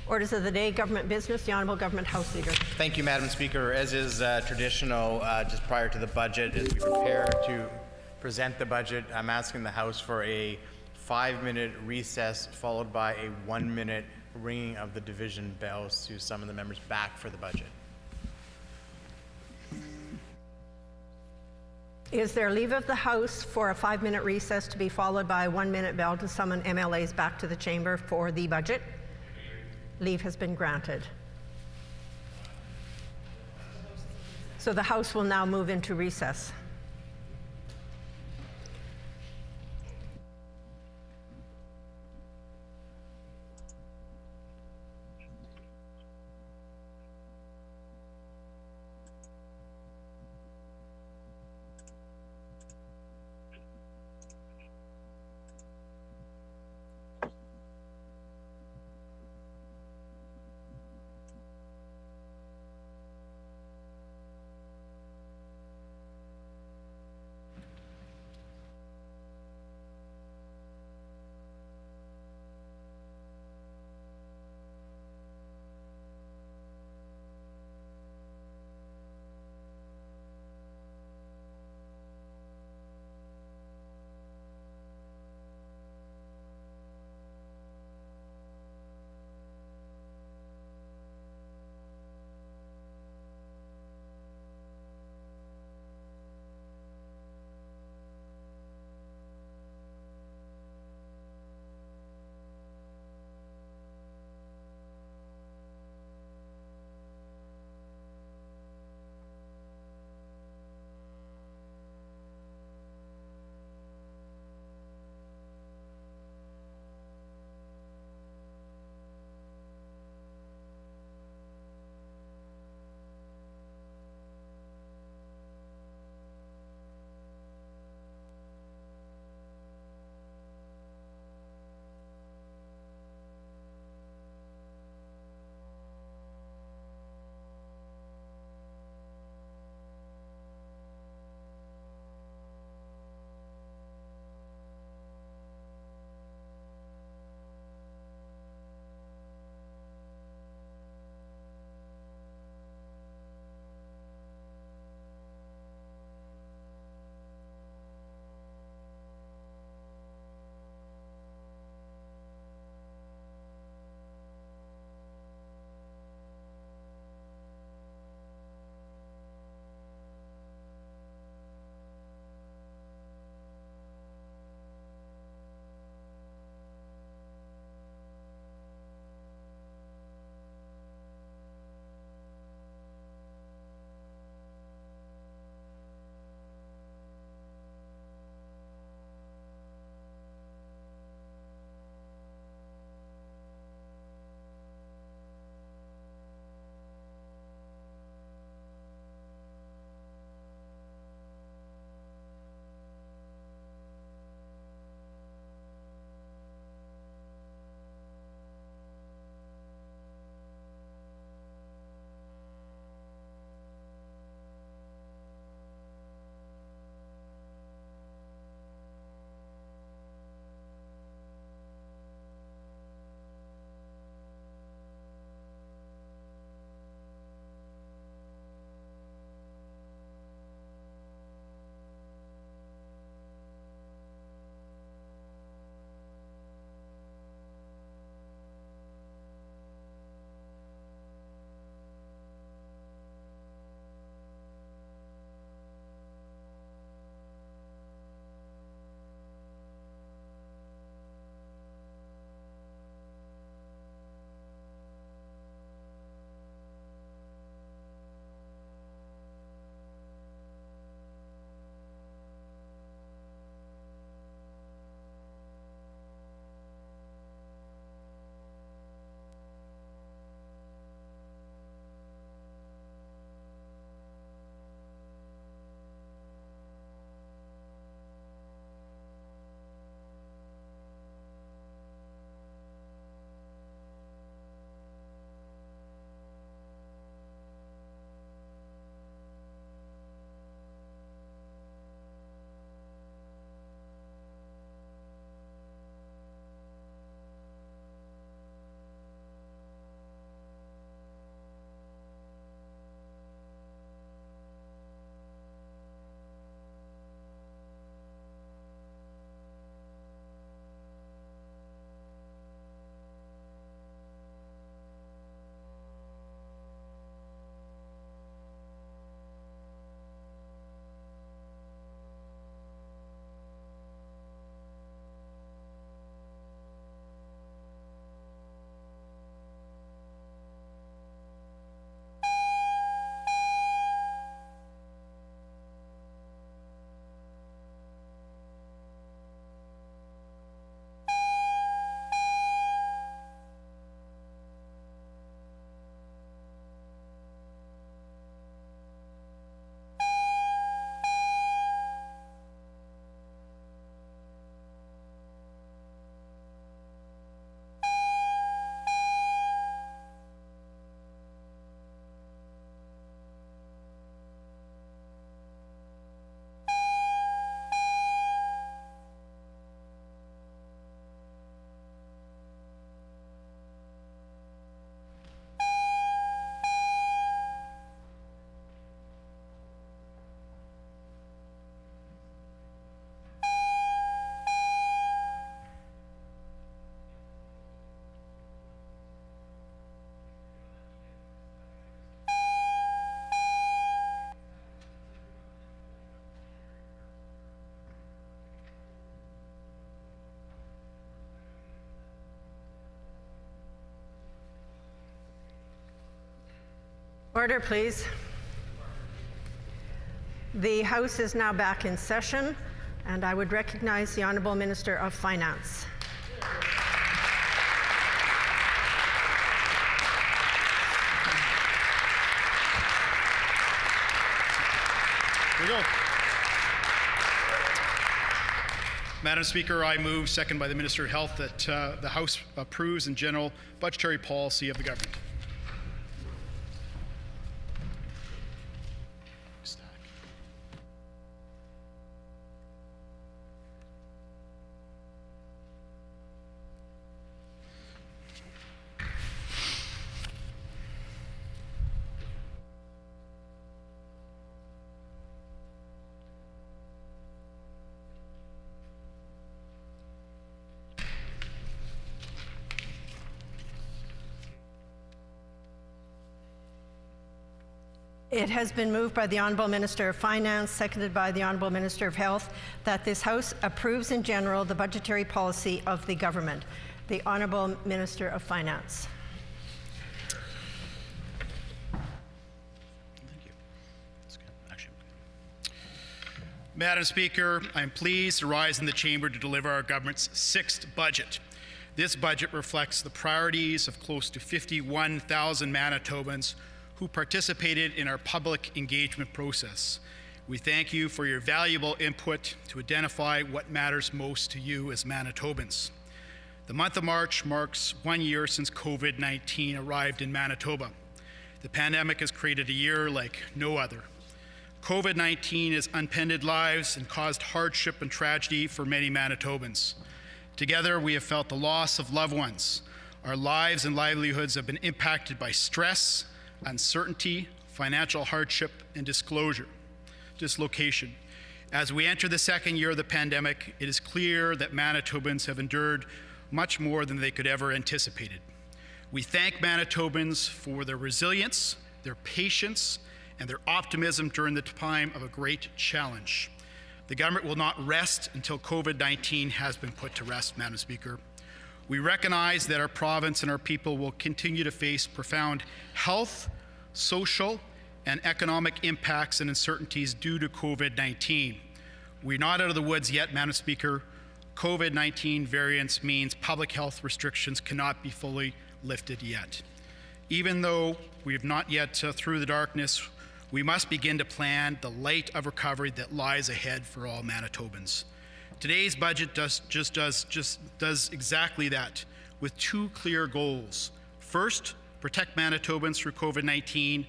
Orders of the day, government business, the Honourable Government House Leader. Thank you, Madam Speaker. As is traditional, just prior to the budget, as we prepare to present the budget, I'm asking the House for a 5-minute recess followed by a 1-minute ringing of the division bells to summon the members back for the budget. Is there leave of the House for a 5-minute recess to be followed by a 1-minute bell to summon MLAs back to the chamber for the budget? Leave has been granted. So the House will now move into recess. Order, please. The House is now back in session, and I would recognize the Honourable Minister of Finance. Here we go. Madam Speaker, I move, second by the Minister of Health, that the House approves in general budgetary policy of the government. It has been moved by the Honourable Minister of Finance, seconded by the Honourable Minister of Health, that this House approves in general the budgetary policy of the government. The Honourable Minister of Finance. Madam Speaker, I am pleased to rise in the chamber to deliver our government's 6th budget. This budget reflects the priorities of close to 51,000 Manitobans who participated in our public engagement process. We thank you for your valuable input to identify what matters most to you as Manitobans. The month of March marks 1 year since COVID-19 arrived in Manitoba. The pandemic has created a year like no other. COVID-19 has upended lives and caused hardship and tragedy for many Manitobans. Together, we have felt the loss of loved ones. Our lives and livelihoods have been impacted by stress, uncertainty, financial hardship, and dislocation. As we enter the 2nd year of the pandemic, it is clear that Manitobans have endured much more than they could ever anticipated. We thank Manitobans for their resilience, their patience, and their optimism during the time of a great challenge. The government will not rest until COVID-19 has been put to rest, Madam Speaker. We recognize that our province and our people will continue to face profound health, social, and economic impacts and uncertainties due to COVID-19. We're not out of the woods yet, Madam Speaker. COVID-19 variants means public health restrictions cannot be fully lifted yet. Even though we have not yet through the darkness, we must begin to plan the light of recovery that lies ahead for all Manitobans. Today's budget does exactly that, with 2 clear goals. First, protect Manitobans through COVID-19,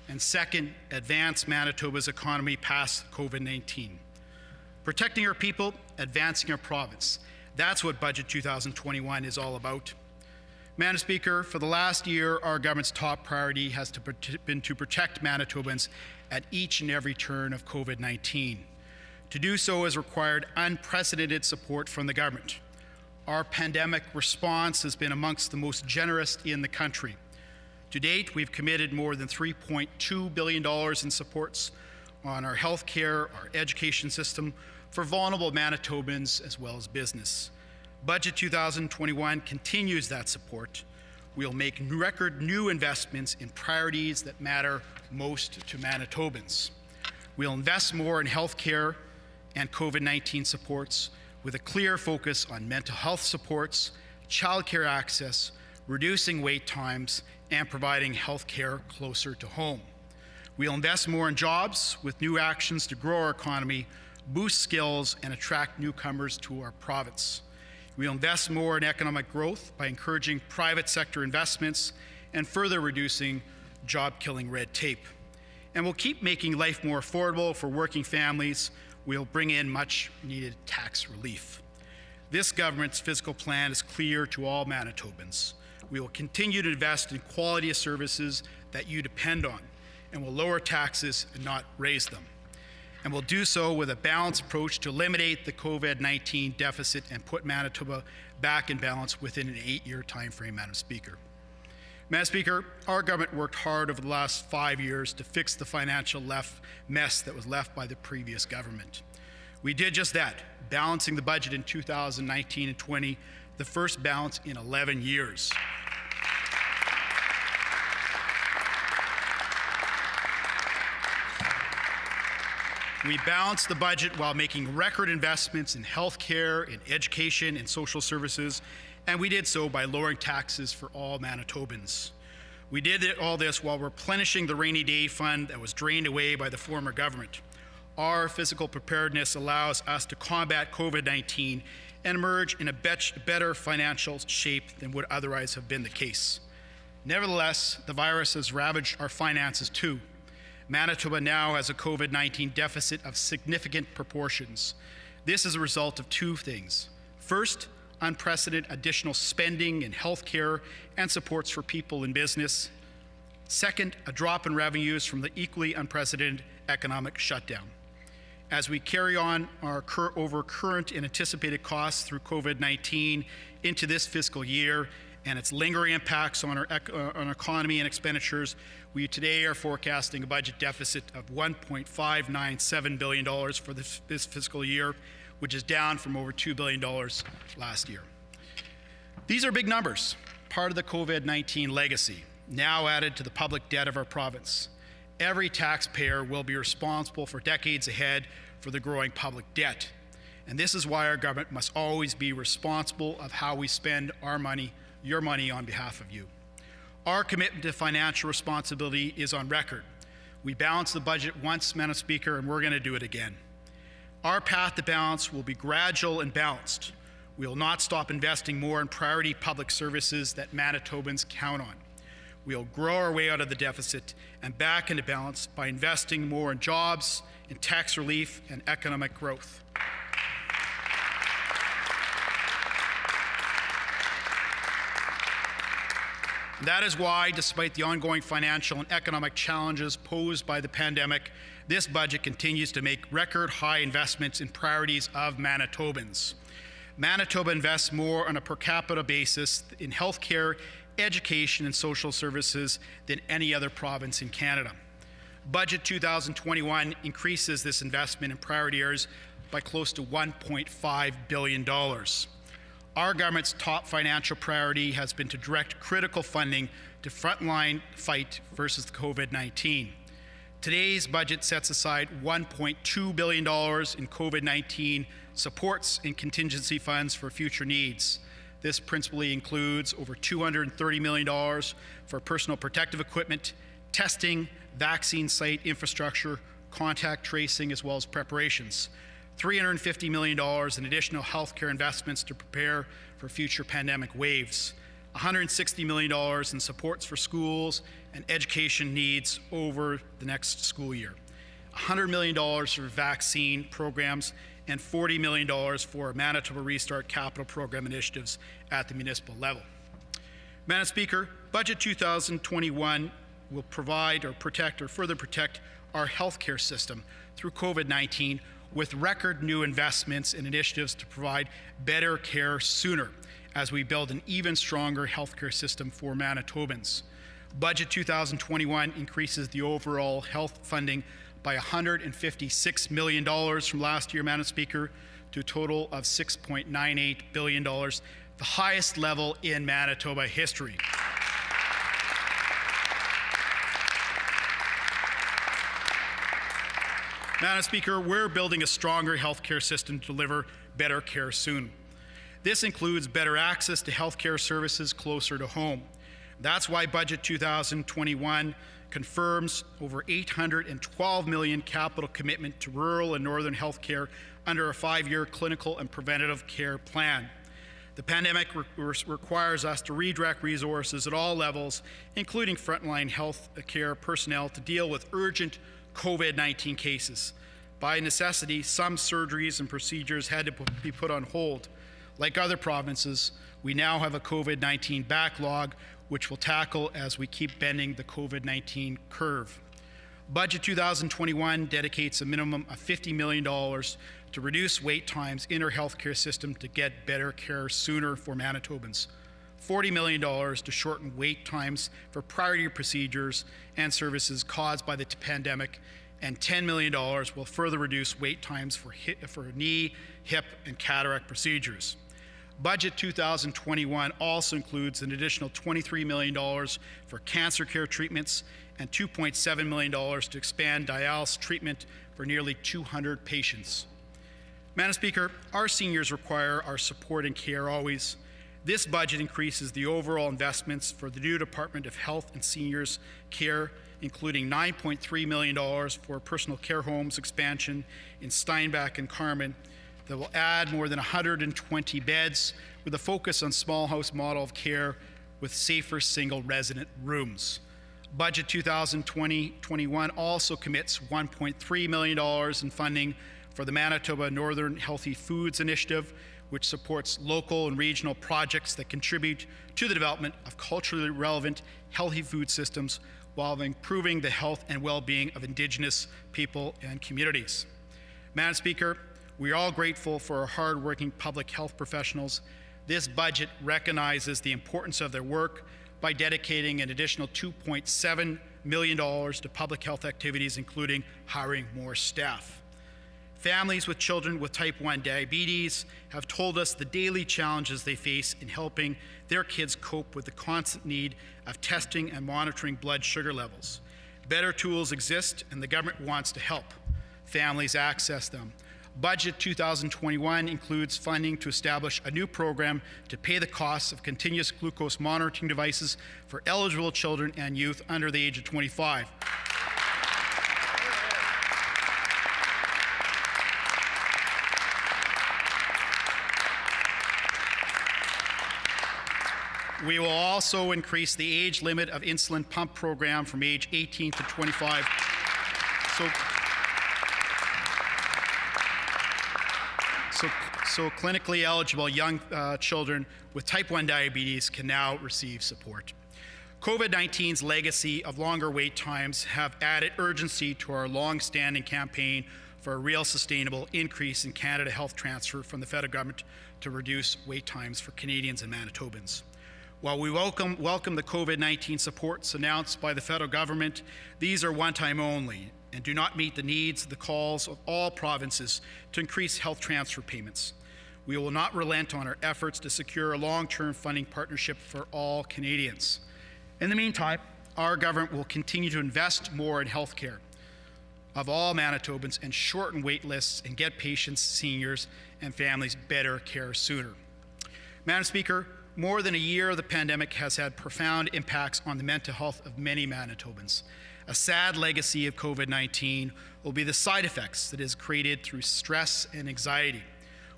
and second, advance Manitoba's economy past COVID-19. Protecting our people, advancing our province. That's what Budget 2021 is all about. Madam Speaker, for the last year, our government's top priority has been to protect Manitobans at each and every turn of COVID-19. To do so has required unprecedented support from the government. Our pandemic response has been amongst the most generous in the country. To date, we've committed more than $3.2 billion in supports on our health care, our education system for vulnerable Manitobans as well as business. Budget 2021 continues that support. We'll make record new investments in priorities that matter most to Manitobans. We'll invest more in health care and COVID-19 supports with a clear focus on mental health supports, childcare access, reducing wait times, and providing health care closer to home. We'll invest more in jobs with new actions to grow our economy, boost skills, and attract newcomers to our province. We'll invest more in economic growth by encouraging private sector investments and further reducing job-killing red tape. And we'll keep making life more affordable for working families. We'll bring in much-needed tax relief. This government's fiscal plan is clear to all Manitobans. We will continue to invest in quality of services that you depend on, and will lower taxes and not raise them. And we'll do so with a balanced approach to eliminate the COVID-19 deficit and put Manitoba back in balance within an 8-year time frame, Madam Speaker. Madam Speaker, our government worked hard over the last 5 years to fix the financial mess that was left by the previous government. We did just that, balancing the budget in 2019 and 20, the first balance in 11 years. We balanced the budget while making record investments in healthcare, in education, and social services, and we did so by lowering taxes for all Manitobans. We did all this while replenishing the rainy day fund that was drained away by the former government. Our physical preparedness allows us to combat COVID-19 and emerge in a better financial shape than would otherwise have been the case. Nevertheless, the virus has ravaged our finances too. Manitoba now has a COVID-19 deficit of significant proportions. This is a result of two things. First, unprecedented additional spending in healthcare and supports for people in business. Second, a drop in revenues from the equally unprecedented economic shutdown. As we carry on our current and anticipated costs through COVID-19 into this fiscal year and its lingering impacts on our economy and expenditures, we today are forecasting a budget deficit of $1.597 billion for this fiscal year, which is down from over $2 billion last year. These are big numbers, part of the COVID-19 legacy, now added to the public debt of our province. Every taxpayer will be responsible for decades ahead for the growing public debt. And this is why our government must always be responsible of how we spend our money, your money, on behalf of you. Our commitment to financial responsibility is on record. We balanced the budget once, Madam Speaker, and we're going to do it again. Our path to balance will be gradual and balanced. We will not stop investing more in priority public services that Manitobans count on. We'll grow our way out of the deficit and back into balance by investing more in jobs, in tax relief, and economic growth. That is why, despite the ongoing financial and economic challenges posed by the pandemic, this budget continues to make record high investments in priorities of Manitobans. Manitoba invests more on a per capita basis in healthcare, education, and social services than any other province in Canada. Budget 2021 increases this investment in priority areas by close to $1.5 billion. Our government's top financial priority has been to direct critical funding to frontline fight versus COVID-19. Today's budget sets aside $1.2 billion in COVID-19 supports and contingency funds for future needs. This principally includes over $230 million for personal protective equipment, testing, vaccine site infrastructure, contact tracing, as well as preparations. $350 million in additional healthcare investments to prepare for future pandemic waves. $160 million in supports for schools and education needs over the next school year. $100 million for vaccine programs and $40 million for Manitoba Restart capital program initiatives at the municipal level. Madam Speaker, Budget 2021 will provide or protect or further protect our healthcare system through COVID-19 with record new investments and initiatives to provide better care sooner as we build an even stronger healthcare system for Manitobans. Budget 2021 increases the overall health funding by $156 million from last year, Madam Speaker, to a total of $6.98 billion, the highest level in Manitoba history. Madam Speaker, we're building a stronger healthcare system to deliver better care soon. This includes better access to healthcare services closer to home. That's why Budget 2021 confirms over $812 million capital commitment to rural and northern healthcare under a 5-year clinical and preventative care plan. The pandemic requires us to redirect resources at all levels, including frontline health care personnel, to deal with urgent COVID-19 cases. By necessity, some surgeries and procedures had to be put on hold. Like other provinces, we now have a COVID-19 backlog, which we'll tackle as we keep bending the COVID-19 curve. Budget 2021 dedicates a minimum of $50 million to reduce wait times in our healthcare system to get better care sooner for Manitobans. $40 million to shorten wait times for priority procedures and services caused by the pandemic, and $10 million will further reduce wait times for knee, hip, and cataract procedures. Budget 2021 also includes an additional $23 million for cancer care treatments and $2.7 million to expand dialysis treatment for nearly 200 patients. Madam Speaker, our seniors require our support and care always. This budget increases the overall investments for the new Department of Health and Seniors Care, including $9.3 million for personal care homes expansion in Steinbach and Carman that will add more than 120 beds with a focus on small house model of care with safer single resident rooms. Budget 2020-21 also commits $1.3 million in funding for the Manitoba Northern Healthy Foods Initiative, which supports local and regional projects that contribute to the development of culturally relevant, healthy food systems while improving the health and well-being of Indigenous people and communities. Madam Speaker, we are all grateful for our hard-working public health professionals. This budget recognizes the importance of their work by dedicating an additional $2.7 million to public health activities, including hiring more staff. Families with children with type 1 diabetes have told us the daily challenges they face in helping their kids cope with the constant need of testing and monitoring blood sugar levels. Better tools exist, and the government wants to help families access them. Budget 2021 includes funding to establish a new program to pay the costs of continuous glucose monitoring devices for eligible children and youth under the age of 25. We will also increase the age limit of insulin pump program from age 18 to 25. So clinically eligible young children with type 1 diabetes can now receive support. COVID-19's legacy of longer wait times have added urgency to our long-standing campaign for a real sustainable increase in Canada Health transfer from the federal government to reduce wait times for Canadians and Manitobans. While we welcome the COVID-19 supports announced by the federal government, these are one-time only and do not meet the needs of the calls of all provinces to increase health transfer payments. We will not relent on our efforts to secure a long-term funding partnership for all Canadians. In the meantime, our government will continue to invest more in health care of all Manitobans and shorten wait lists and get patients, seniors, and families better care sooner. Madam Speaker, more than a year of the pandemic has had profound impacts on the mental health of many Manitobans. A sad legacy of COVID-19 will be the side effects that is created through stress and anxiety.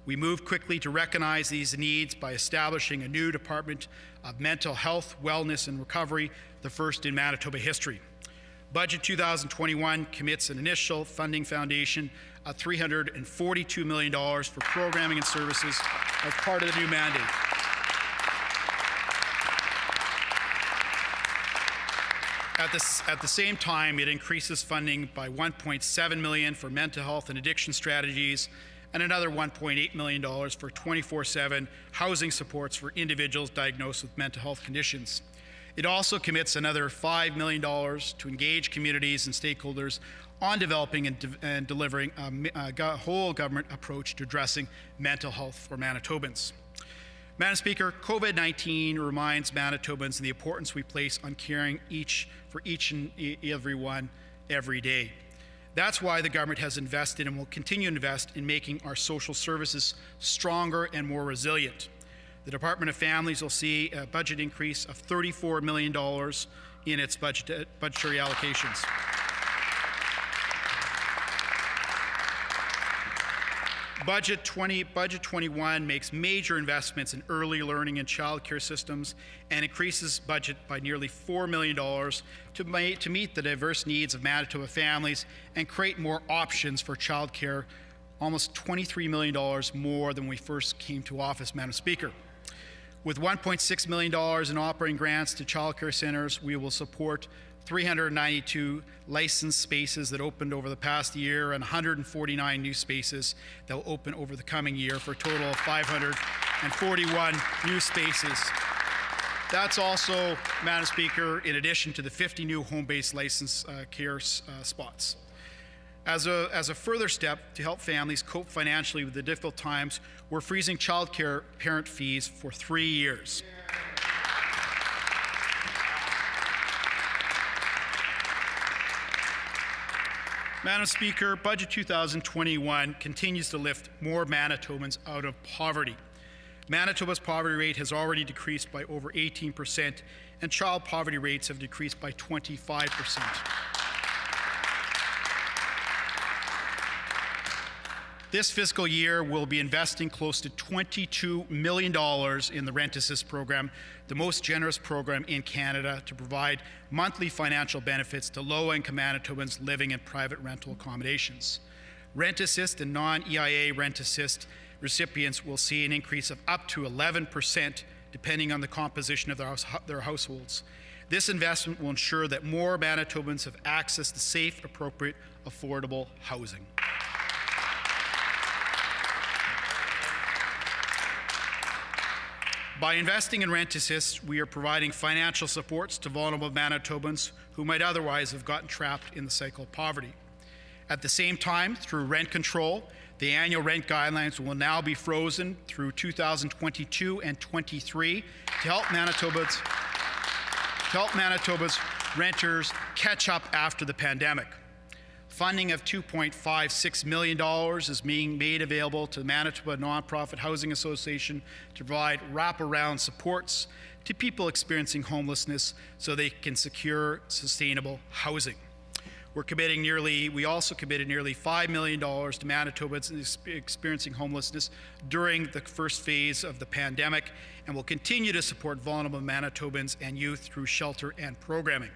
We moved quickly to recognize these needs by establishing a new Department of Mental Health, Wellness and Recovery, the first in Manitoba history. Budget 2021 commits an initial funding foundation of $342 million for programming and services as part of the new mandate. At the same time, it increases funding by $1.7 million for mental health and addiction strategies and another $1.8 million for 24/7 housing supports for individuals diagnosed with mental health conditions. It also commits another $5 million to engage communities and stakeholders on developing and delivering a whole government approach to addressing mental health for Manitobans. Madam Speaker, COVID-19 reminds Manitobans of the importance we place on caring for each and every one every day. That's why the government has invested and will continue to invest in making our social services stronger and more resilient. The Department of Families will see a budget increase of $34 million in its budgetary allocations. Budget 21 makes major investments in early learning and childcare systems and increases budget by nearly $4 million to meet the diverse needs of Manitoba families and create more options for childcare, almost $23 million more than when we first came to office, Madam Speaker. With $1.6 million in operating grants to childcare centres, we will support 392 licensed spaces that opened over the past year and 149 new spaces that will open over the coming year for a total of 541 new spaces. That's also, Madam Speaker, in addition to the 50 new home-based licensed care spots. As a further step to help families cope financially with the difficult times, we're freezing childcare parent fees for 3 years. Madam Speaker, Budget 2021 continues to lift more Manitobans out of poverty. Manitoba's poverty rate has already decreased by over 18%, and child poverty rates have decreased by 25%. This fiscal year, we'll be investing close to $22 million in the Rent Assist program, the most generous program in Canada to provide monthly financial benefits to low-income Manitobans living in private rental accommodations. Rent Assist and non-EIA Rent Assist recipients will see an increase of up to 11% depending on the composition of their households. This investment will ensure that more Manitobans have access to safe, appropriate, affordable housing. By investing in Rent Assist, we are providing financial supports to vulnerable Manitobans who might otherwise have gotten trapped in the cycle of poverty. At the same time, through rent control, the annual rent guidelines will now be frozen through 2022 and 23 to help Manitoba's renters catch up after the pandemic. Funding of $2.56 million is being made available to the Manitoba Nonprofit Housing Association to provide wraparound supports to people experiencing homelessness so they can secure sustainable housing. We also committed nearly $5 million to Manitobans experiencing homelessness during the first phase of the pandemic, and will continue to support vulnerable Manitobans and youth through shelter and programming.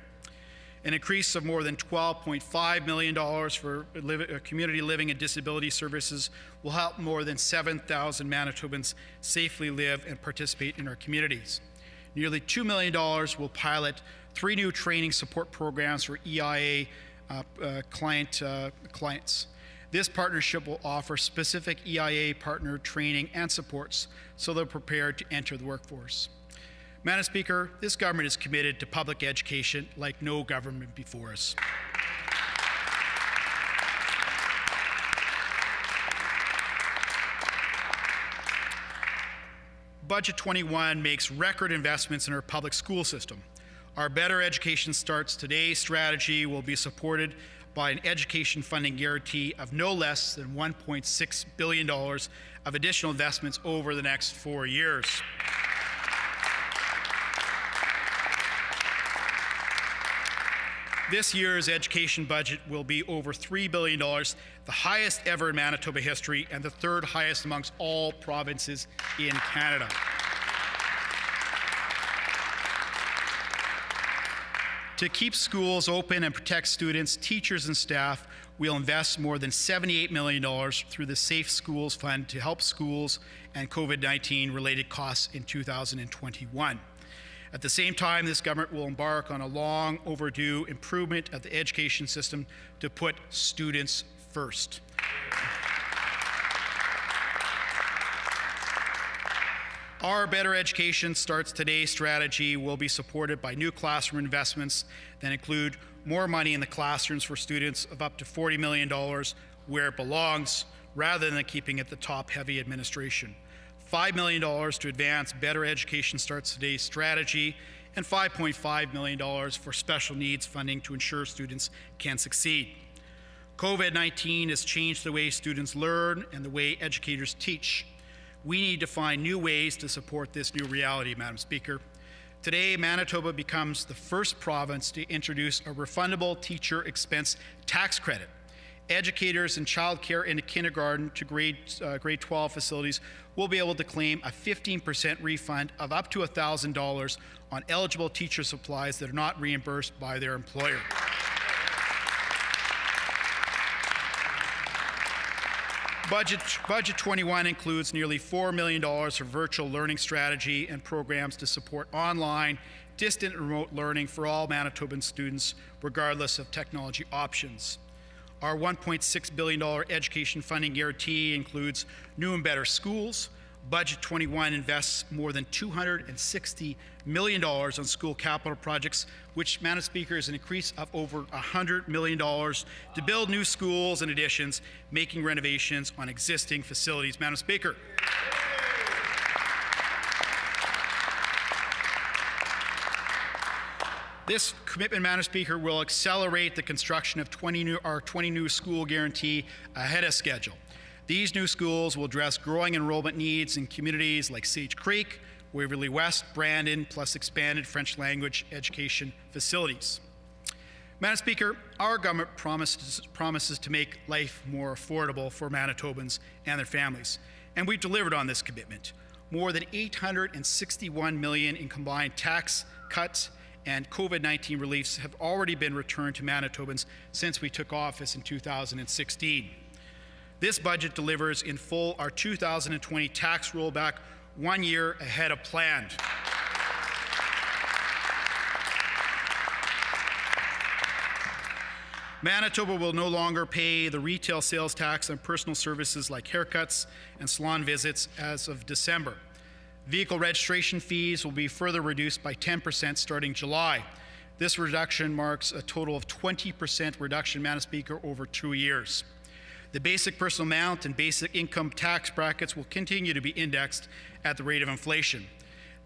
An increase of more than $12.5 million for community living and disability services will help more than 7,000 Manitobans safely live and participate in our communities. Nearly $2 million will pilot 3 new training support programs for EIA clients. This partnership will offer specific EIA partner training and supports so they're prepared to enter the workforce. Madam Speaker, this government is committed to public education like no government before us. Budget 21 makes record investments in our public school system. Our Better Education Starts Today strategy will be supported by an education funding guarantee of no less than $1.6 billion of additional investments over the next 4 years. This year's education budget will be over $3 billion, the highest ever in Manitoba history and the 3rd highest amongst all provinces in Canada. To keep schools open and protect students, teachers, and staff, we'll invest more than $78 million through the Safe Schools Fund to help schools and COVID-19 related costs in 2021. At the same time, this government will embark on a long overdue improvement of the education system to put students first. Our Better Education Starts Today strategy will be supported by new classroom investments that include more money in the classrooms for students of up to $40 million where it belongs, rather than keeping it the top-heavy administration. $5 million to advance Better Education Starts Today strategy, and $5.5 million for special needs funding to ensure students can succeed. COVID-19 has changed the way students learn and the way educators teach. We need to find new ways to support this new reality, Madam Speaker. Today, Manitoba becomes the first province to introduce a refundable teacher expense tax credit. Educators in childcare in kindergarten to grade 12 facilities will be able to claim a 15% refund of up to $1,000 on eligible teacher supplies that are not reimbursed by their employer. Budget 21 includes nearly $4 million for virtual learning strategy and programs to support online, distant and remote learning for all Manitoban students, regardless of technology options. Our $1.6 billion education funding guarantee includes new and better schools, Budget 21 invests more than $260 million on school capital projects, which, Madam Speaker, is an increase of over $100 million to build new schools and additions, making renovations on existing facilities. Madam Speaker. This commitment, Madam Speaker, will accelerate the construction of 20 new school guarantee ahead of schedule. These new schools will address growing enrollment needs in communities like Sage Creek, Waverly West, Brandon, plus expanded French language education facilities. Madam Speaker, our government promises to make life more affordable for Manitobans and their families, and we've delivered on this commitment. More than $861 million in combined tax cuts and COVID-19 reliefs have already been returned to Manitobans since we took office in 2016. This budget delivers in full our 2020 tax rollback 1 year ahead of plan. Manitoba will no longer pay the retail sales tax on personal services like haircuts and salon visits as of December. Vehicle registration fees will be further reduced by 10% starting July. This reduction marks a total of 20% reduction, Madam Speaker, over 2 years. The basic personal amount and basic income tax brackets will continue to be indexed at the rate of inflation.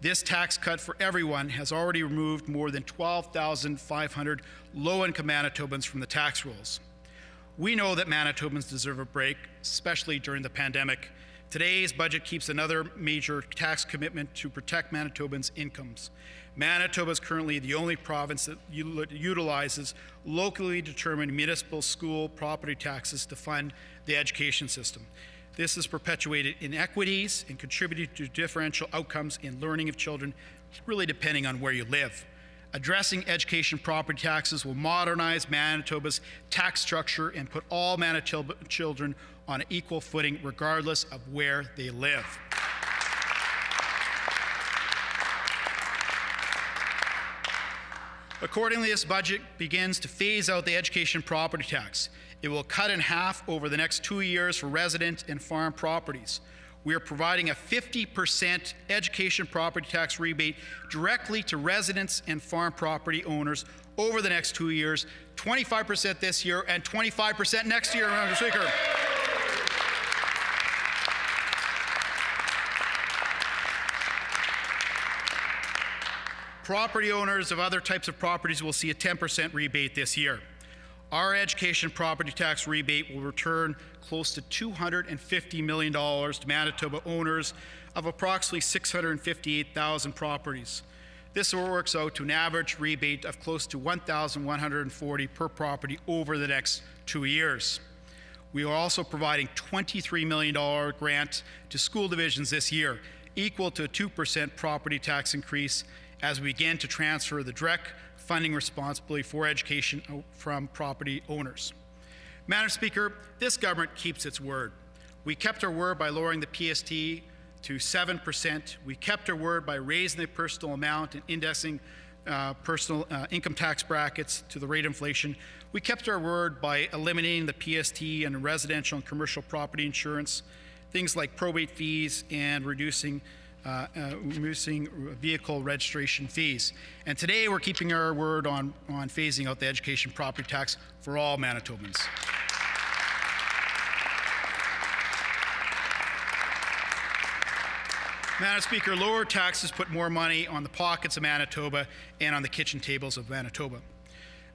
This tax cut for everyone has already removed more than 12,500 low-income Manitobans from the tax rolls. We know that Manitobans deserve a break, especially during the pandemic. Today's budget keeps another major tax commitment to protect Manitobans' incomes. Manitoba is currently the only province that utilizes locally determined municipal school property taxes to fund the education system. This has perpetuated inequities and contributed to differential outcomes in learning of children, really depending on where you live. Addressing education property taxes will modernize Manitoba's tax structure and put all Manitoba children on an equal footing regardless of where they live. Accordingly, this budget begins to phase out the education property tax. It will cut in half over the next 2 years for resident and farm properties. We are providing a 50% education property tax rebate directly to residents and farm property owners over the next 2 years, 25% this year and 25% next year, Madam Speaker. Property owners of other types of properties will see a 10% rebate this year. Our education property tax rebate will return close to $250 million to Manitoba owners of approximately 658,000 properties. This works out to an average rebate of close to $1,140 per property over the next 2 years. We are also providing $23 million grant to school divisions this year, equal to a 2% property tax increase, as we begin to transfer the direct funding responsibility for education from property owners. Madam Speaker, this government keeps its word. We kept our word by lowering the PST to 7%. We kept our word by raising the personal amount and indexing personal income tax brackets to the rate of inflation. We kept our word by eliminating the PST and residential and commercial property insurance, things like probate fees, and reducing vehicle registration fees. And today we're keeping our word on phasing out the education property tax for all Manitobans. Madam Speaker, lower taxes put more money on the pockets of Manitoba and on the kitchen tables of Manitoba.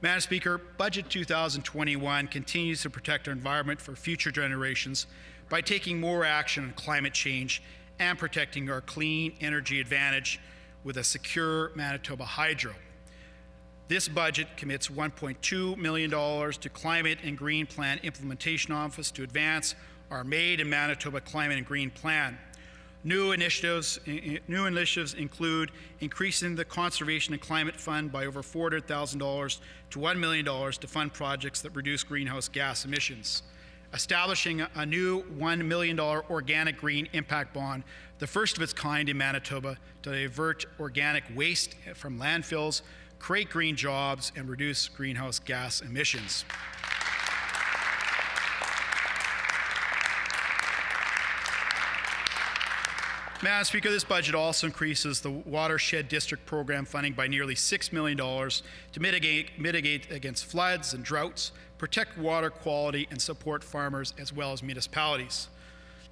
Madam Speaker, Budget 2021 continues to protect our environment for future generations by taking more action on climate change and protecting our clean energy advantage with a secure Manitoba hydro. This budget commits $1.2 million to Climate and Green Plan Implementation Office to advance our Made in Manitoba Climate and Green Plan. New initiatives include increasing the Conservation and Climate Fund by over $400,000 to $1 million to fund projects that reduce greenhouse gas emissions. Establishing a new $1 million organic green impact bond, the first of its kind in Manitoba, to divert organic waste from landfills, create green jobs, and reduce greenhouse gas emissions. Madam Speaker, this budget also increases the Watershed District Program funding by nearly $6 million to mitigate against floods and droughts, protect water quality, and support farmers as well as municipalities.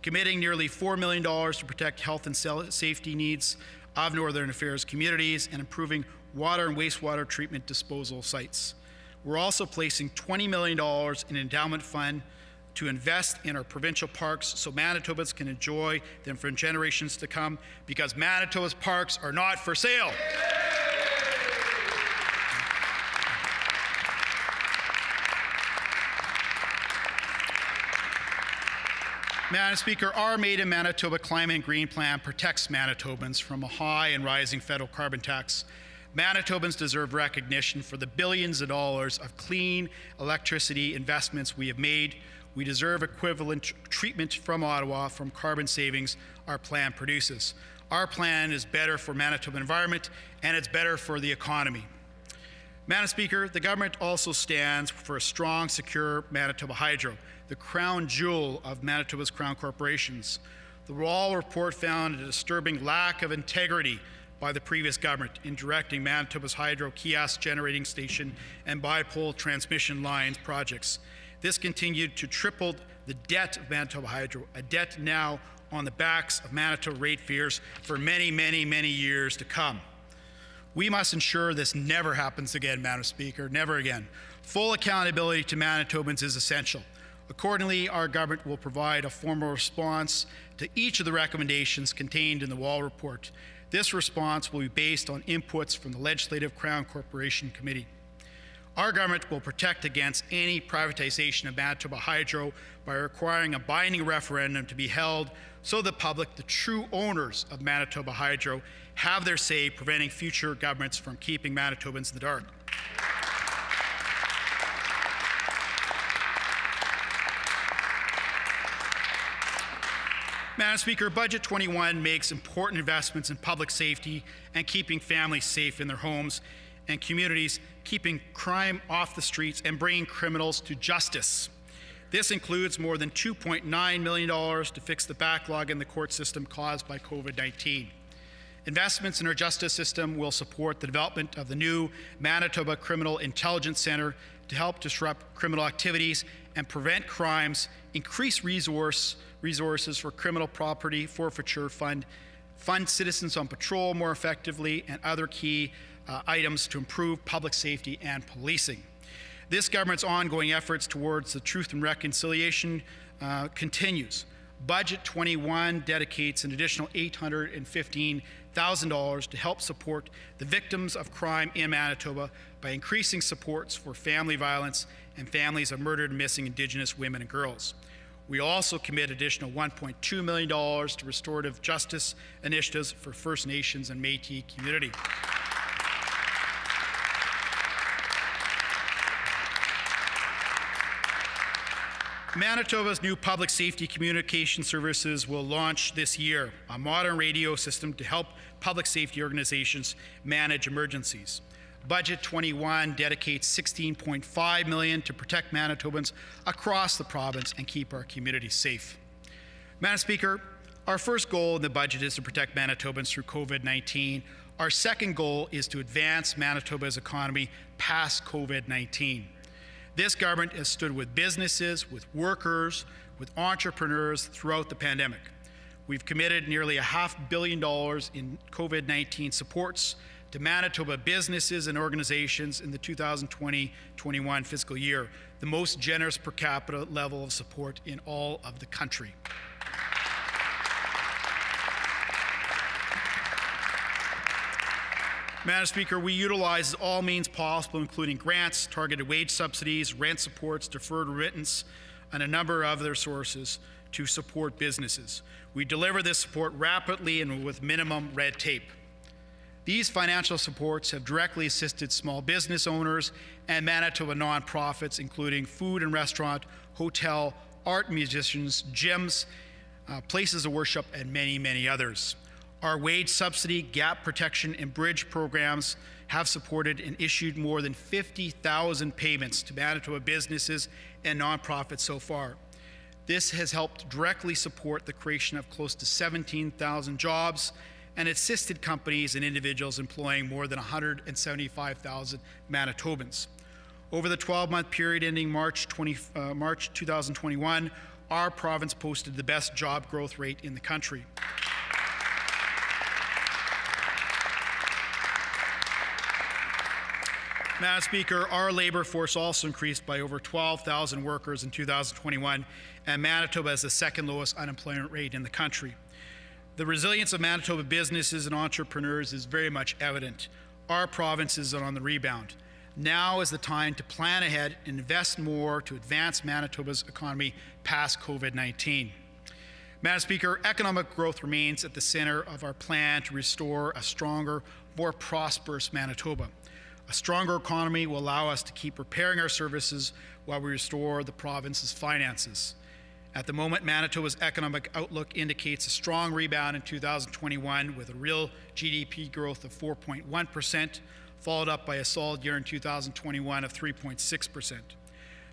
Committing nearly $4 million to protect health and safety needs of Northern Affairs communities and improving water and wastewater treatment disposal sites. We're also placing $20 million in endowment fund to invest in our provincial parks so Manitobans can enjoy them for generations to come, because Manitoba's parks are not for sale. Madam Speaker, our Made in Manitoba Climate and Green Plan protects Manitobans from a high and rising federal carbon tax. Manitobans deserve recognition for the billions of dollars of clean electricity investments we have made. We deserve equivalent treatment from Ottawa from carbon savings our plan produces. Our plan is better for Manitoba environment, and it's better for the economy. Madam Speaker, the government also stands for a strong, secure Manitoba Hydro, the crown jewel of Manitoba's Crown corporations. The Wall report found a disturbing lack of integrity by the previous government in directing Manitoba's Hydro kiosk generating station and bipole transmission lines projects. This continued to triple the debt of Manitoba Hydro, a debt now on the backs of Manitoba ratepayers for many, many, many years to come. We must ensure this never happens again, Madam Speaker, never again. Full accountability to Manitobans is essential. Accordingly, our government will provide a formal response to each of the recommendations contained in the Wall report. This response will be based on inputs from the Legislative Crown Corporation Committee. Our government will protect against any privatization of Manitoba Hydro by requiring a binding referendum to be held so the public, the true owners of Manitoba Hydro, have their say, preventing future governments from keeping Manitobans in the dark. Madam Speaker, Budget 21 makes important investments in public safety and keeping families safe in their homes and communities, keeping crime off the streets and bringing criminals to justice. This includes more than $2.9 million to fix the backlog in the court system caused by COVID-19. Investments in our justice system will support the development of the new Manitoba Criminal Intelligence Centre to help disrupt criminal activities and prevent crimes, increase resources for criminal property forfeiture fund citizens on patrol more effectively, and other key items to improve public safety and policing. This government's ongoing efforts towards the Truth and Reconciliation continues. Budget 21 dedicates an additional $815,000 to help support the victims of crime in Manitoba by increasing supports for family violence and families of murdered and missing Indigenous women and girls. We also commit additional $1.2 million to restorative justice initiatives for First Nations and Métis community. Manitoba's new public safety communication services will launch this year, a modern radio system to help public safety organizations manage emergencies. Budget 21 dedicates $16.5 million to protect Manitobans across the province and keep our communities safe. Madam Speaker, our first goal in the budget is to protect Manitobans through COVID-19. Our second goal is to advance Manitoba's economy past COVID-19. This government has stood with businesses, with workers, with entrepreneurs throughout the pandemic. We've committed nearly $500 million in COVID-19 supports to Manitoba businesses and organizations in the 2020-21 fiscal year, the most generous per capita level of support in all of the country. Madam Speaker, we utilize all means possible, including grants, targeted wage subsidies, rent supports, deferred remittance, and a number of other sources to support businesses. We deliver this support rapidly and with minimum red tape. These financial supports have directly assisted small business owners and Manitoba nonprofits, including food and restaurant, hotel, art musicians, gyms, places of worship, and many, many others. Our wage subsidy, gap protection, and bridge programs have supported and issued more than 50,000 payments to Manitoba businesses and nonprofits so far. This has helped directly support the creation of close to 17,000 jobs and assisted companies and individuals employing more than 175,000 Manitobans. Over the 12-month period ending March 2021, our province posted the best job growth rate in the country. Madam Speaker, our labour force also increased by over 12,000 workers in 2021, and Manitoba has the second lowest unemployment rate in the country. The resilience of Manitoba businesses and entrepreneurs is very much evident. Our province is on the rebound. Now is the time to plan ahead and invest more to advance Manitoba's economy past COVID-19. Madam Speaker, economic growth remains at the centre of our plan to restore a stronger, more prosperous Manitoba. A stronger economy will allow us to keep repairing our services while we restore the province's finances. At the moment, Manitoba's economic outlook indicates a strong rebound in 2021 with a real GDP growth of 4.1%, followed up by a solid year in 2021 of 3.6%.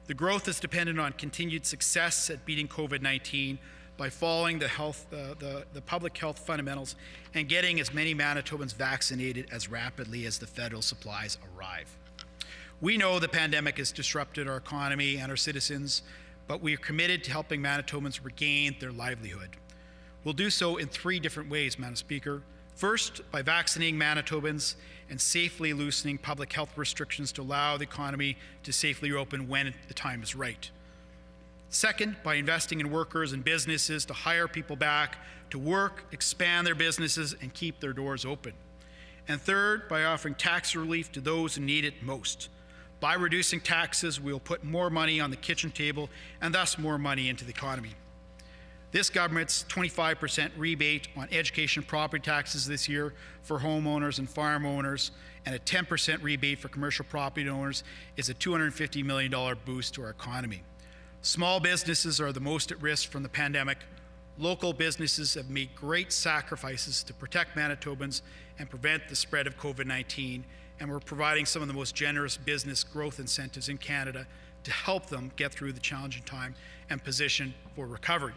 The growth is dependent on continued success at beating COVID-19 by following the public health fundamentals and getting as many Manitobans vaccinated as rapidly as the federal supplies arrive. We know the pandemic has disrupted our economy and our citizens, but we are committed to helping Manitobans regain their livelihood. We'll do so in 3 different ways, Madam Speaker. First, by vaccinating Manitobans and safely loosening public health restrictions to allow the economy to safely reopen when the time is right. Second, by investing in workers and businesses to hire people back to work, expand their businesses, and keep their doors open. And third, by offering tax relief to those who need it most. By reducing taxes, we will put more money on the kitchen table and thus more money into the economy. This government's 25% rebate on education property taxes this year for homeowners and farm owners and a 10% rebate for commercial property owners is a $250 million boost to our economy. Small businesses are the most at risk from the pandemic. Local businesses have made great sacrifices to protect Manitobans and prevent the spread of COVID-19, and we're providing some of the most generous business growth incentives in Canada to help them get through the challenging time and position for recovery.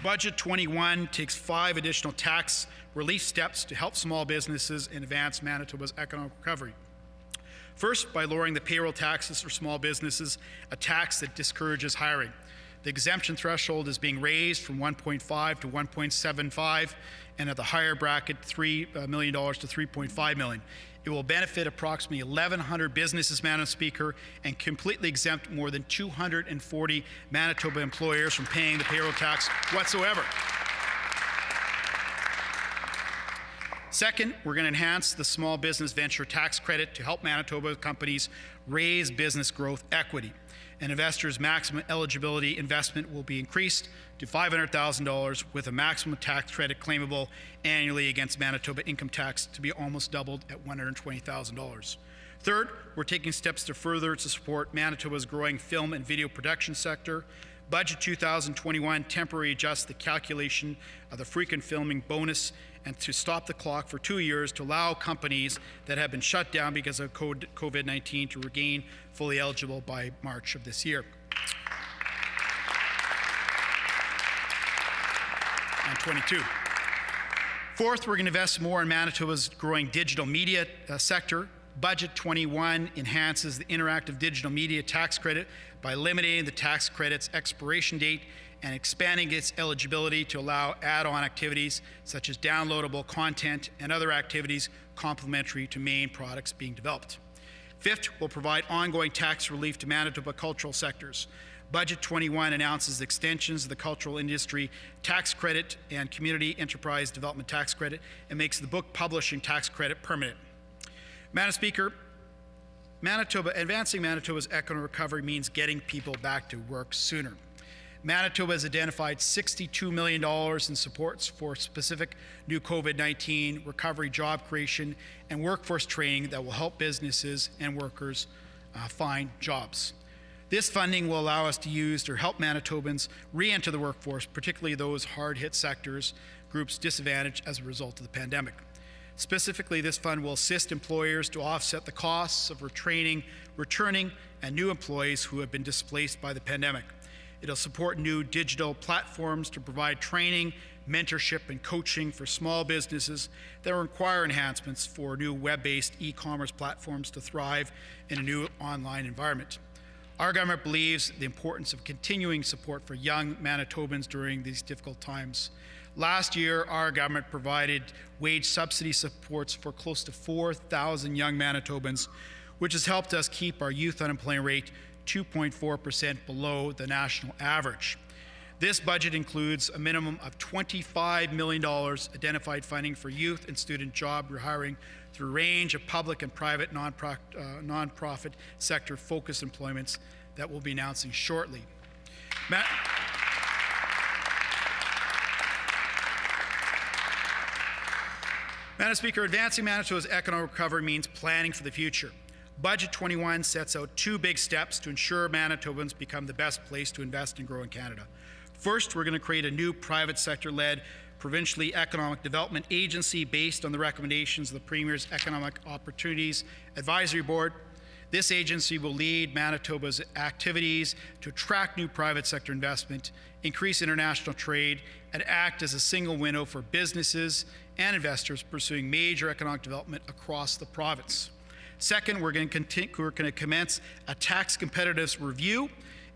Budget 21 takes 5 additional tax relief steps to help small businesses and advance Manitoba's economic recovery. First, by lowering the payroll taxes for small businesses, a tax that discourages hiring. The exemption threshold is being raised from $1.5 to $1.75, and at the higher bracket, $3 million to $3.5 million. It will benefit approximately 1,100 businesses, Madam Speaker, and completely exempt more than 240 Manitoba employers from paying the payroll tax whatsoever. Second, we're going to enhance the small business venture tax credit to help Manitoba companies raise business growth equity. An investor's maximum eligibility investment will be increased to $500,000 with a maximum tax credit claimable annually against Manitoba income tax to be almost doubled at $120,000. Third, we're taking steps to further support Manitoba's growing film and video production sector. Budget 2021 temporarily adjusts the calculation of the frequent filming bonus and to stop the clock for 2 years to allow companies that have been shut down because of COVID-19 to regain fully eligible by March of this year. And 22. Fourth, we're going to invest more in Manitoba's growing digital media sector. Budget 21 enhances the interactive digital media tax credit by eliminating the tax credit's expiration date and expanding its eligibility to allow add-on activities such as downloadable content and other activities complementary to main products being developed. Fifth, we'll provide ongoing tax relief to Manitoba cultural sectors. Budget 21 announces extensions of the cultural industry tax credit and community enterprise development tax credit and makes the book publishing tax credit permanent. Madam Speaker, advancing Manitoba's economic recovery means getting people back to work sooner. Manitoba has identified $62 million in supports for specific new COVID-19 recovery, job creation, and workforce training that will help businesses and workers find jobs. This funding will allow us to use to help Manitobans re-enter the workforce, particularly those hard-hit sectors, groups disadvantaged as a result of the pandemic. Specifically, this fund will assist employers to offset the costs of returning and new employees who have been displaced by the pandemic. It'll support new digital platforms to provide training, mentorship, and coaching for small businesses that require enhancements for new web-based e-commerce platforms to thrive in a new online environment. Our government believes the importance of continuing support for young Manitobans during these difficult times. Last year, our government provided wage subsidy supports for close to 4,000 young Manitobans, which has helped us keep our youth unemployment rate 2.4% below the national average. This budget includes a minimum of $25 million identified funding for youth and student job rehiring through a range of public and private nonprofit sector focused employments that we'll be announcing shortly. Madam Speaker, advancing Manitoba's economic recovery means planning for the future. Budget 21 sets out two big steps to ensure Manitobans become the best place to invest and grow in Canada. First, we're going to create a new private sector-led provincially economic development agency based on the recommendations of the Premier's Economic Opportunities Advisory Board. This agency will lead Manitoba's activities to attract new private sector investment, increase international trade, and act as a single window for businesses and investors pursuing major economic development across the province. Second, we're going to commence a tax competitiveness review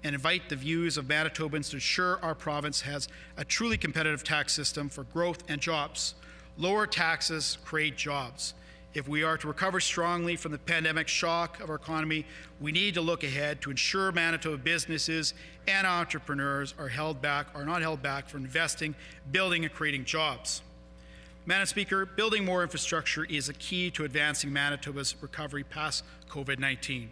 and invite the views of Manitobans to ensure our province has a truly competitive tax system for growth and jobs. Lower taxes create jobs. If we are to recover strongly from the pandemic shock of our economy, we need to look ahead to ensure Manitoba businesses and entrepreneurs are not held back from investing, building, and creating jobs. Madam Speaker, building more infrastructure is a key to advancing Manitoba's recovery past COVID-19.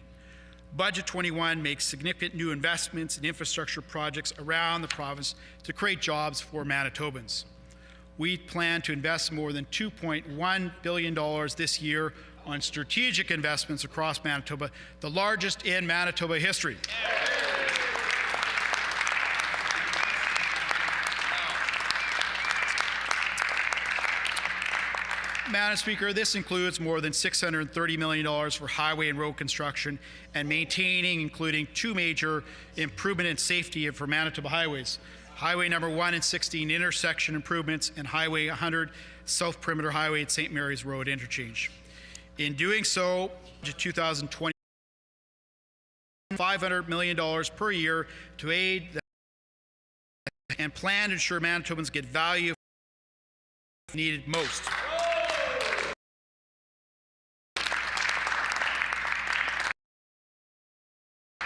Budget 21 makes significant new investments in infrastructure projects around the province to create jobs for Manitobans. We plan to invest more than $2.1 billion this year on strategic investments across Manitoba, the largest in Manitoba history. Madam Speaker, this includes more than $630 million for highway and road construction and maintaining, including two major improvement in safety for Manitoba highways. Highway number 1 and 16 intersection improvements and Highway 100 South Perimeter Highway at St. Mary's Road interchange. In doing so, 2020, $500 million per year to aid and plan to ensure Manitobans get value needed most.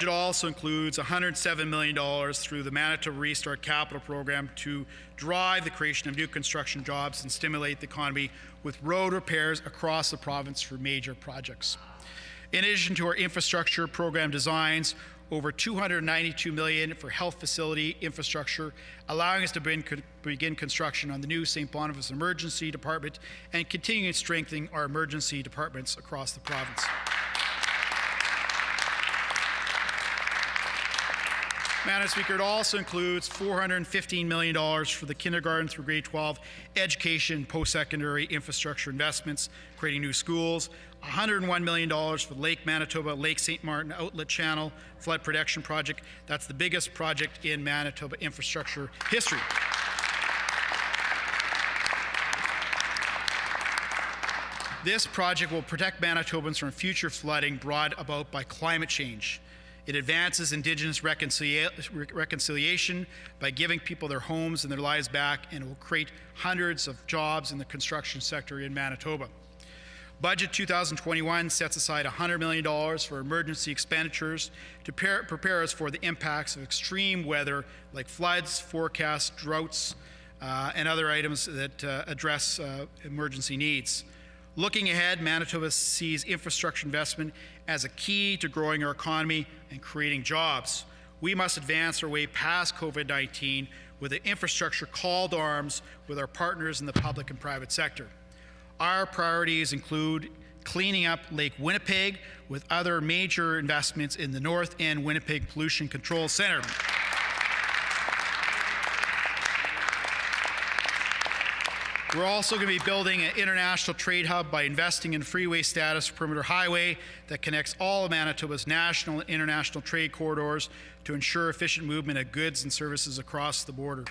It also includes $107 million through the Manitoba Restart Capital Program to drive the creation of new construction jobs and stimulate the economy with road repairs across the province for major projects. In addition to our infrastructure program designs, over $292 million for health facility infrastructure, allowing us to begin construction on the new St. Boniface Emergency Department and continuing strengthening our emergency departments across the province. Madam Speaker, it also includes $415 million for the kindergarten through grade 12 education, post-secondary infrastructure investments, creating new schools, $101 million for the Lake Manitoba, Lake St. Martin Outlet Channel Flood Protection Project. That's the biggest project in Manitoba infrastructure history. This project will protect Manitobans from future flooding brought about by climate change. It advances Indigenous reconciliation by giving people their homes and their lives back, and it will create hundreds of jobs in the construction sector in Manitoba. Budget 2021 sets aside $100 million for emergency expenditures to prepare us for the impacts of extreme weather like floods, forecasts, droughts, and other items that address emergency needs. Looking ahead, Manitoba sees infrastructure investment as a key to growing our economy and creating jobs. We must advance our way past COVID-19 with an infrastructure call to arms with our partners in the public and private sector. Our priorities include cleaning up Lake Winnipeg with other major investments in the North End Winnipeg Pollution Control Centre. We're also going to be building an international trade hub by investing in freeway status perimeter highway that connects all of Manitoba's national and international trade corridors to ensure efficient movement of goods and services across the border.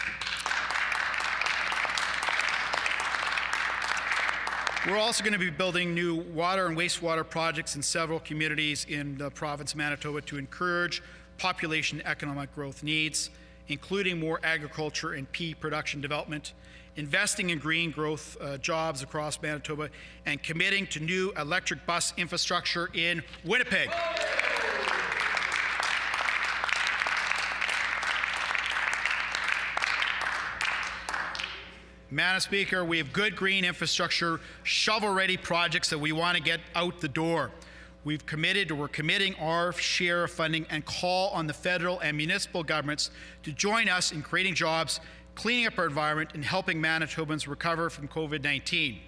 We're also going to be building new water and wastewater projects in several communities in the province of Manitoba to encourage population and economic growth needs, including more agriculture and pea production development, investing in green growth jobs across Manitoba, and committing to new electric bus infrastructure in Winnipeg. Madam Speaker, we have good green infrastructure, shovel-ready projects that we want to get out the door. We're committing our share of funding and call on the federal and municipal governments to join us in creating jobs, cleaning up our environment, and helping Manitobans recover from COVID-19.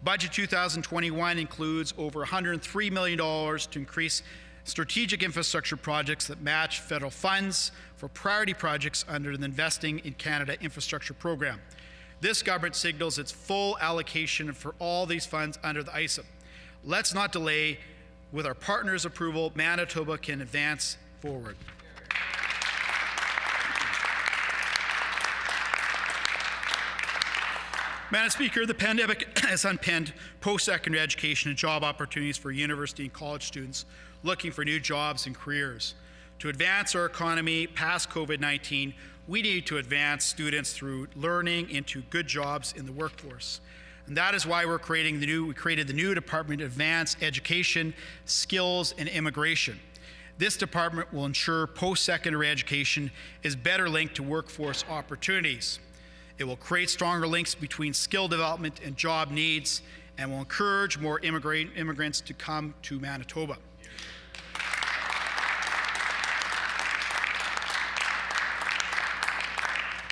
Budget 2021 includes over $103 million to increase strategic infrastructure projects that match federal funds for priority projects under the Investing in Canada Infrastructure Program. This government signals its full allocation for all these funds under the ISIP. Let's not delay. With our partners' approval, Manitoba can advance forward. Madam Speaker, the pandemic has unpinned post-secondary education and job opportunities for university and college students looking for new jobs and careers. To advance our economy past COVID-19, we need to advance students through learning into good jobs in the workforce. And that is why we created the new Department of Advanced Education, Skills, and Immigration. This department will ensure post-secondary education is better linked to workforce opportunities. It will create stronger links between skill development and job needs, and will encourage more immigrants to come to Manitoba.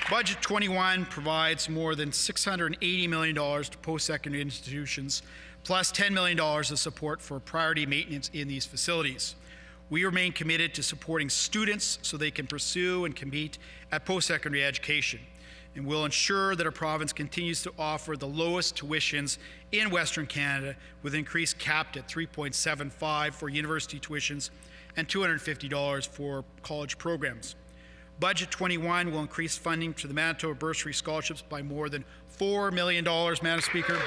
Budget 21 provides more than $680 million to post-secondary institutions, plus $10 million of support for priority maintenance in these facilities. We remain committed to supporting students so they can pursue and compete at post-secondary education, and will ensure that our province continues to offer the lowest tuitions in Western Canada, with increase capped at $3.75 for university tuitions and $250 for college programs. Budget 21 will increase funding to the Manitoba Bursary Scholarships by more than $4 million, Madam Speaker.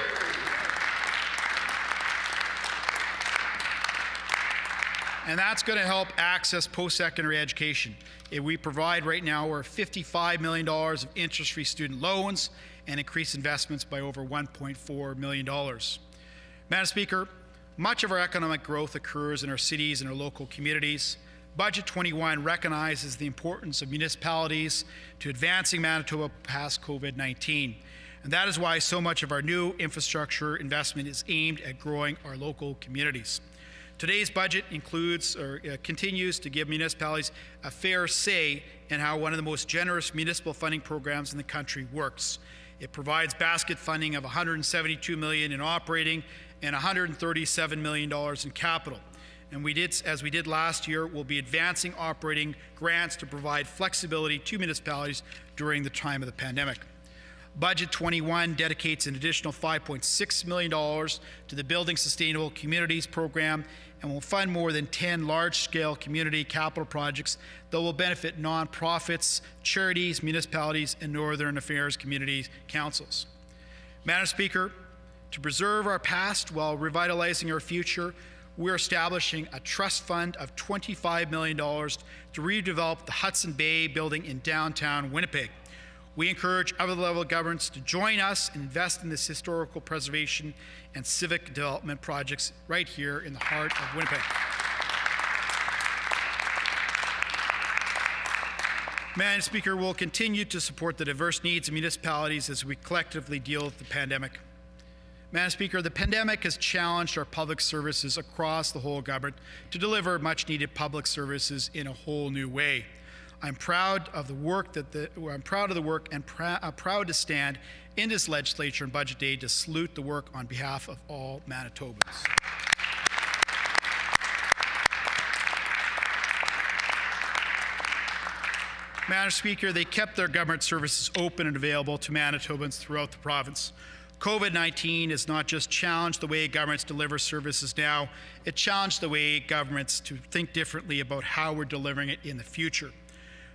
And that's going to help access post-secondary education. We provide right now over $55 million of interest-free student loans and increase investments by over $1.4 million. Madam Speaker, much of our economic growth occurs in our cities and our local communities. Budget 21 recognizes the importance of municipalities to advancing Manitoba past COVID-19. And that is why so much of our new infrastructure investment is aimed at growing our local communities. Today's budget continues to give municipalities a fair say in how one of the most generous municipal funding programs in the country works. It provides basket funding of $172 million in operating and $137 million in capital. And as we did last year, we'll be advancing operating grants to provide flexibility to municipalities during the time of the pandemic. Budget 21 dedicates an additional $5.6 million to the Building Sustainable Communities program, and will fund more than 10 large-scale community capital projects that will benefit nonprofits, charities, municipalities, and Northern Affairs community councils. Madam Speaker, to preserve our past while revitalizing our future, we're establishing a trust fund of $25 million to redevelop the Hudson Bay building in downtown Winnipeg. We encourage other level governments to join us and invest in this historical preservation and civic development projects right here in the heart of Winnipeg. Madam Speaker, we'll continue to support the diverse needs of municipalities as we collectively deal with the pandemic. Madam Speaker, the pandemic has challenged our public services across the whole government to deliver much-needed public services in a whole new way. I'm proud of the work and proud to stand in this legislature on Budget Day to salute the work on behalf of all Manitobans. Madam Speaker, they kept their government services open and available to Manitobans throughout the province. COVID-19 has not just challenged the way governments deliver services now, it challenged the way governments to think differently about how we're delivering it in the future.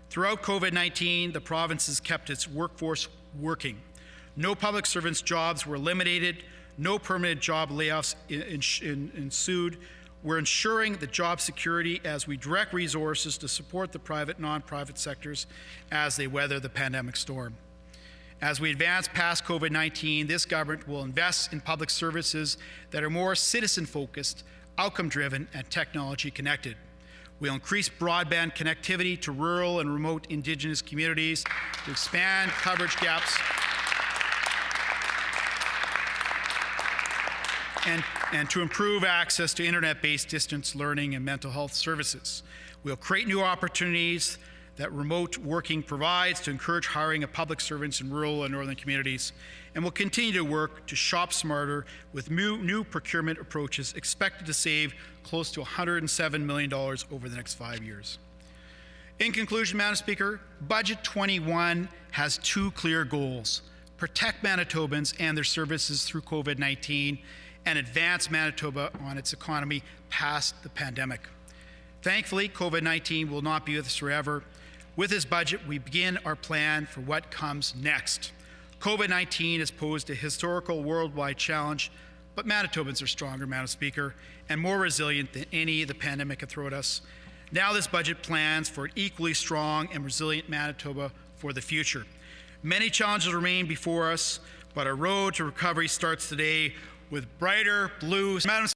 Throughout COVID-19, the province has kept its workforce working. No public servants' jobs were eliminated, no permanent job layoffs ensued. We're ensuring the job security as we direct resources to support the private, non-profit sectors as they weather the pandemic storm. As we advance past COVID-19, this government will invest in public services that are more citizen-focused, outcome-driven, and technology-connected. We'll increase broadband connectivity to rural and remote Indigenous communities to expand coverage gaps and to improve access to internet-based distance learning and mental health services. We'll create new opportunities that remote working provides to encourage hiring of public servants in rural and northern communities, and we'll continue to work to shop smarter with new procurement approaches expected to save close to $107 million over the next 5 years. In conclusion, Madam Speaker, Budget 21 has two clear goals: protect Manitobans and their services through COVID-19, and advance Manitoba on its economy past the pandemic. Thankfully, COVID-19 will not be with us forever. With this budget, we begin our plan for what comes next. COVID-19 has posed a historical worldwide challenge, but Manitobans are stronger, Madam Speaker, and more resilient than any the pandemic can throw at us. Now this budget plans for an equally strong and resilient Manitoba for the future. Many challenges remain before us, but our road to recovery starts today with brighter blue. Madam Speaker,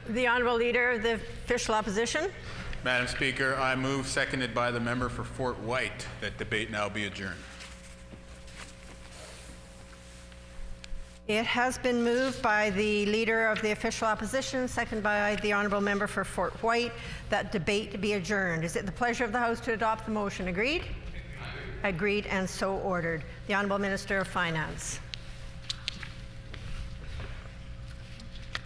The Honourable Leader of the Official Opposition. Madam Speaker, I move, seconded by the member for Fort White, that debate now be adjourned. It has been moved by the Leader of the Official Opposition, seconded by the Honourable Member for Fort White, that debate be adjourned. Is it the pleasure of the House to adopt the motion? Agreed? Agreed, and so ordered. The Honourable Minister of Finance.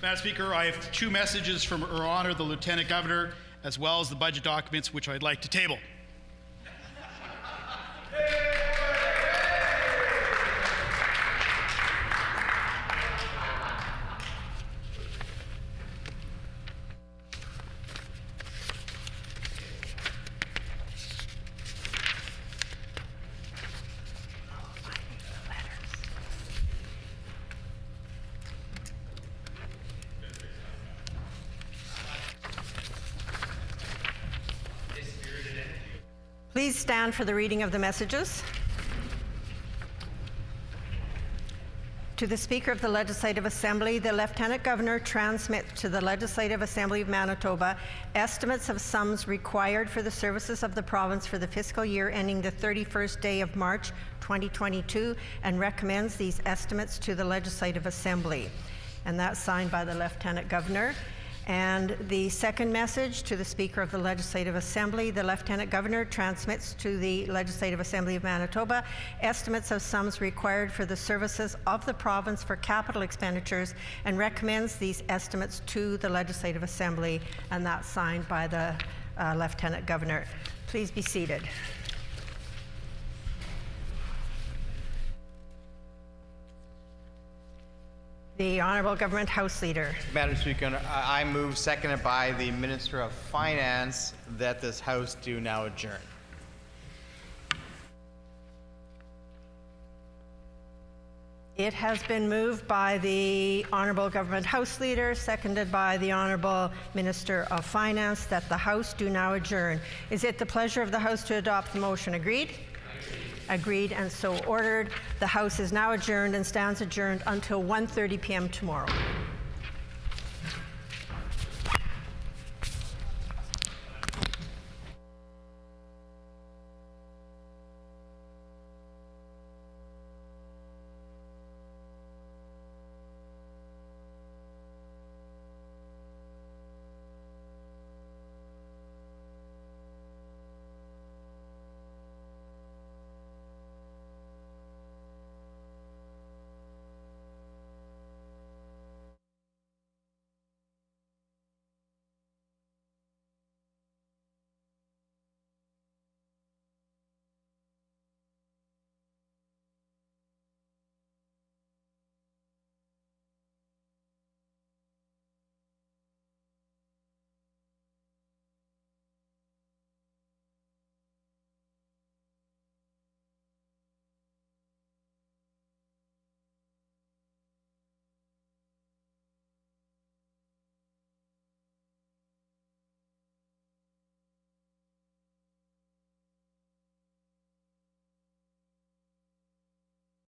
Madam Speaker, I have two messages from Her Honour the Lieutenant Governor, as well as the budget documents, which I'd like to table. Please stand for the reading of the messages. To the Speaker of the Legislative Assembly, the Lieutenant Governor transmits to the Legislative Assembly of Manitoba estimates of sums required for the services of the province for the fiscal year ending the 31st day of March 2022 and recommends these estimates to the Legislative Assembly. And that's signed by the Lieutenant Governor. And the second message to the Speaker of the Legislative Assembly, the Lieutenant Governor transmits to the Legislative Assembly of Manitoba estimates of sums required for the services of the province for capital expenditures and recommends these estimates to the Legislative Assembly, and that's signed by the Lieutenant Governor. Please be seated. The Honourable Government House Leader. Madam Speaker, I move, seconded by the Minister of Finance, that this House do now adjourn. It has been moved by the Honourable Government House Leader, seconded by the Honourable Minister of Finance, that the House do now adjourn. Is it the pleasure of the House to adopt the motion? Agreed? Agreed, and so ordered. The House is now adjourned and stands adjourned until 1:30 p.m. tomorrow.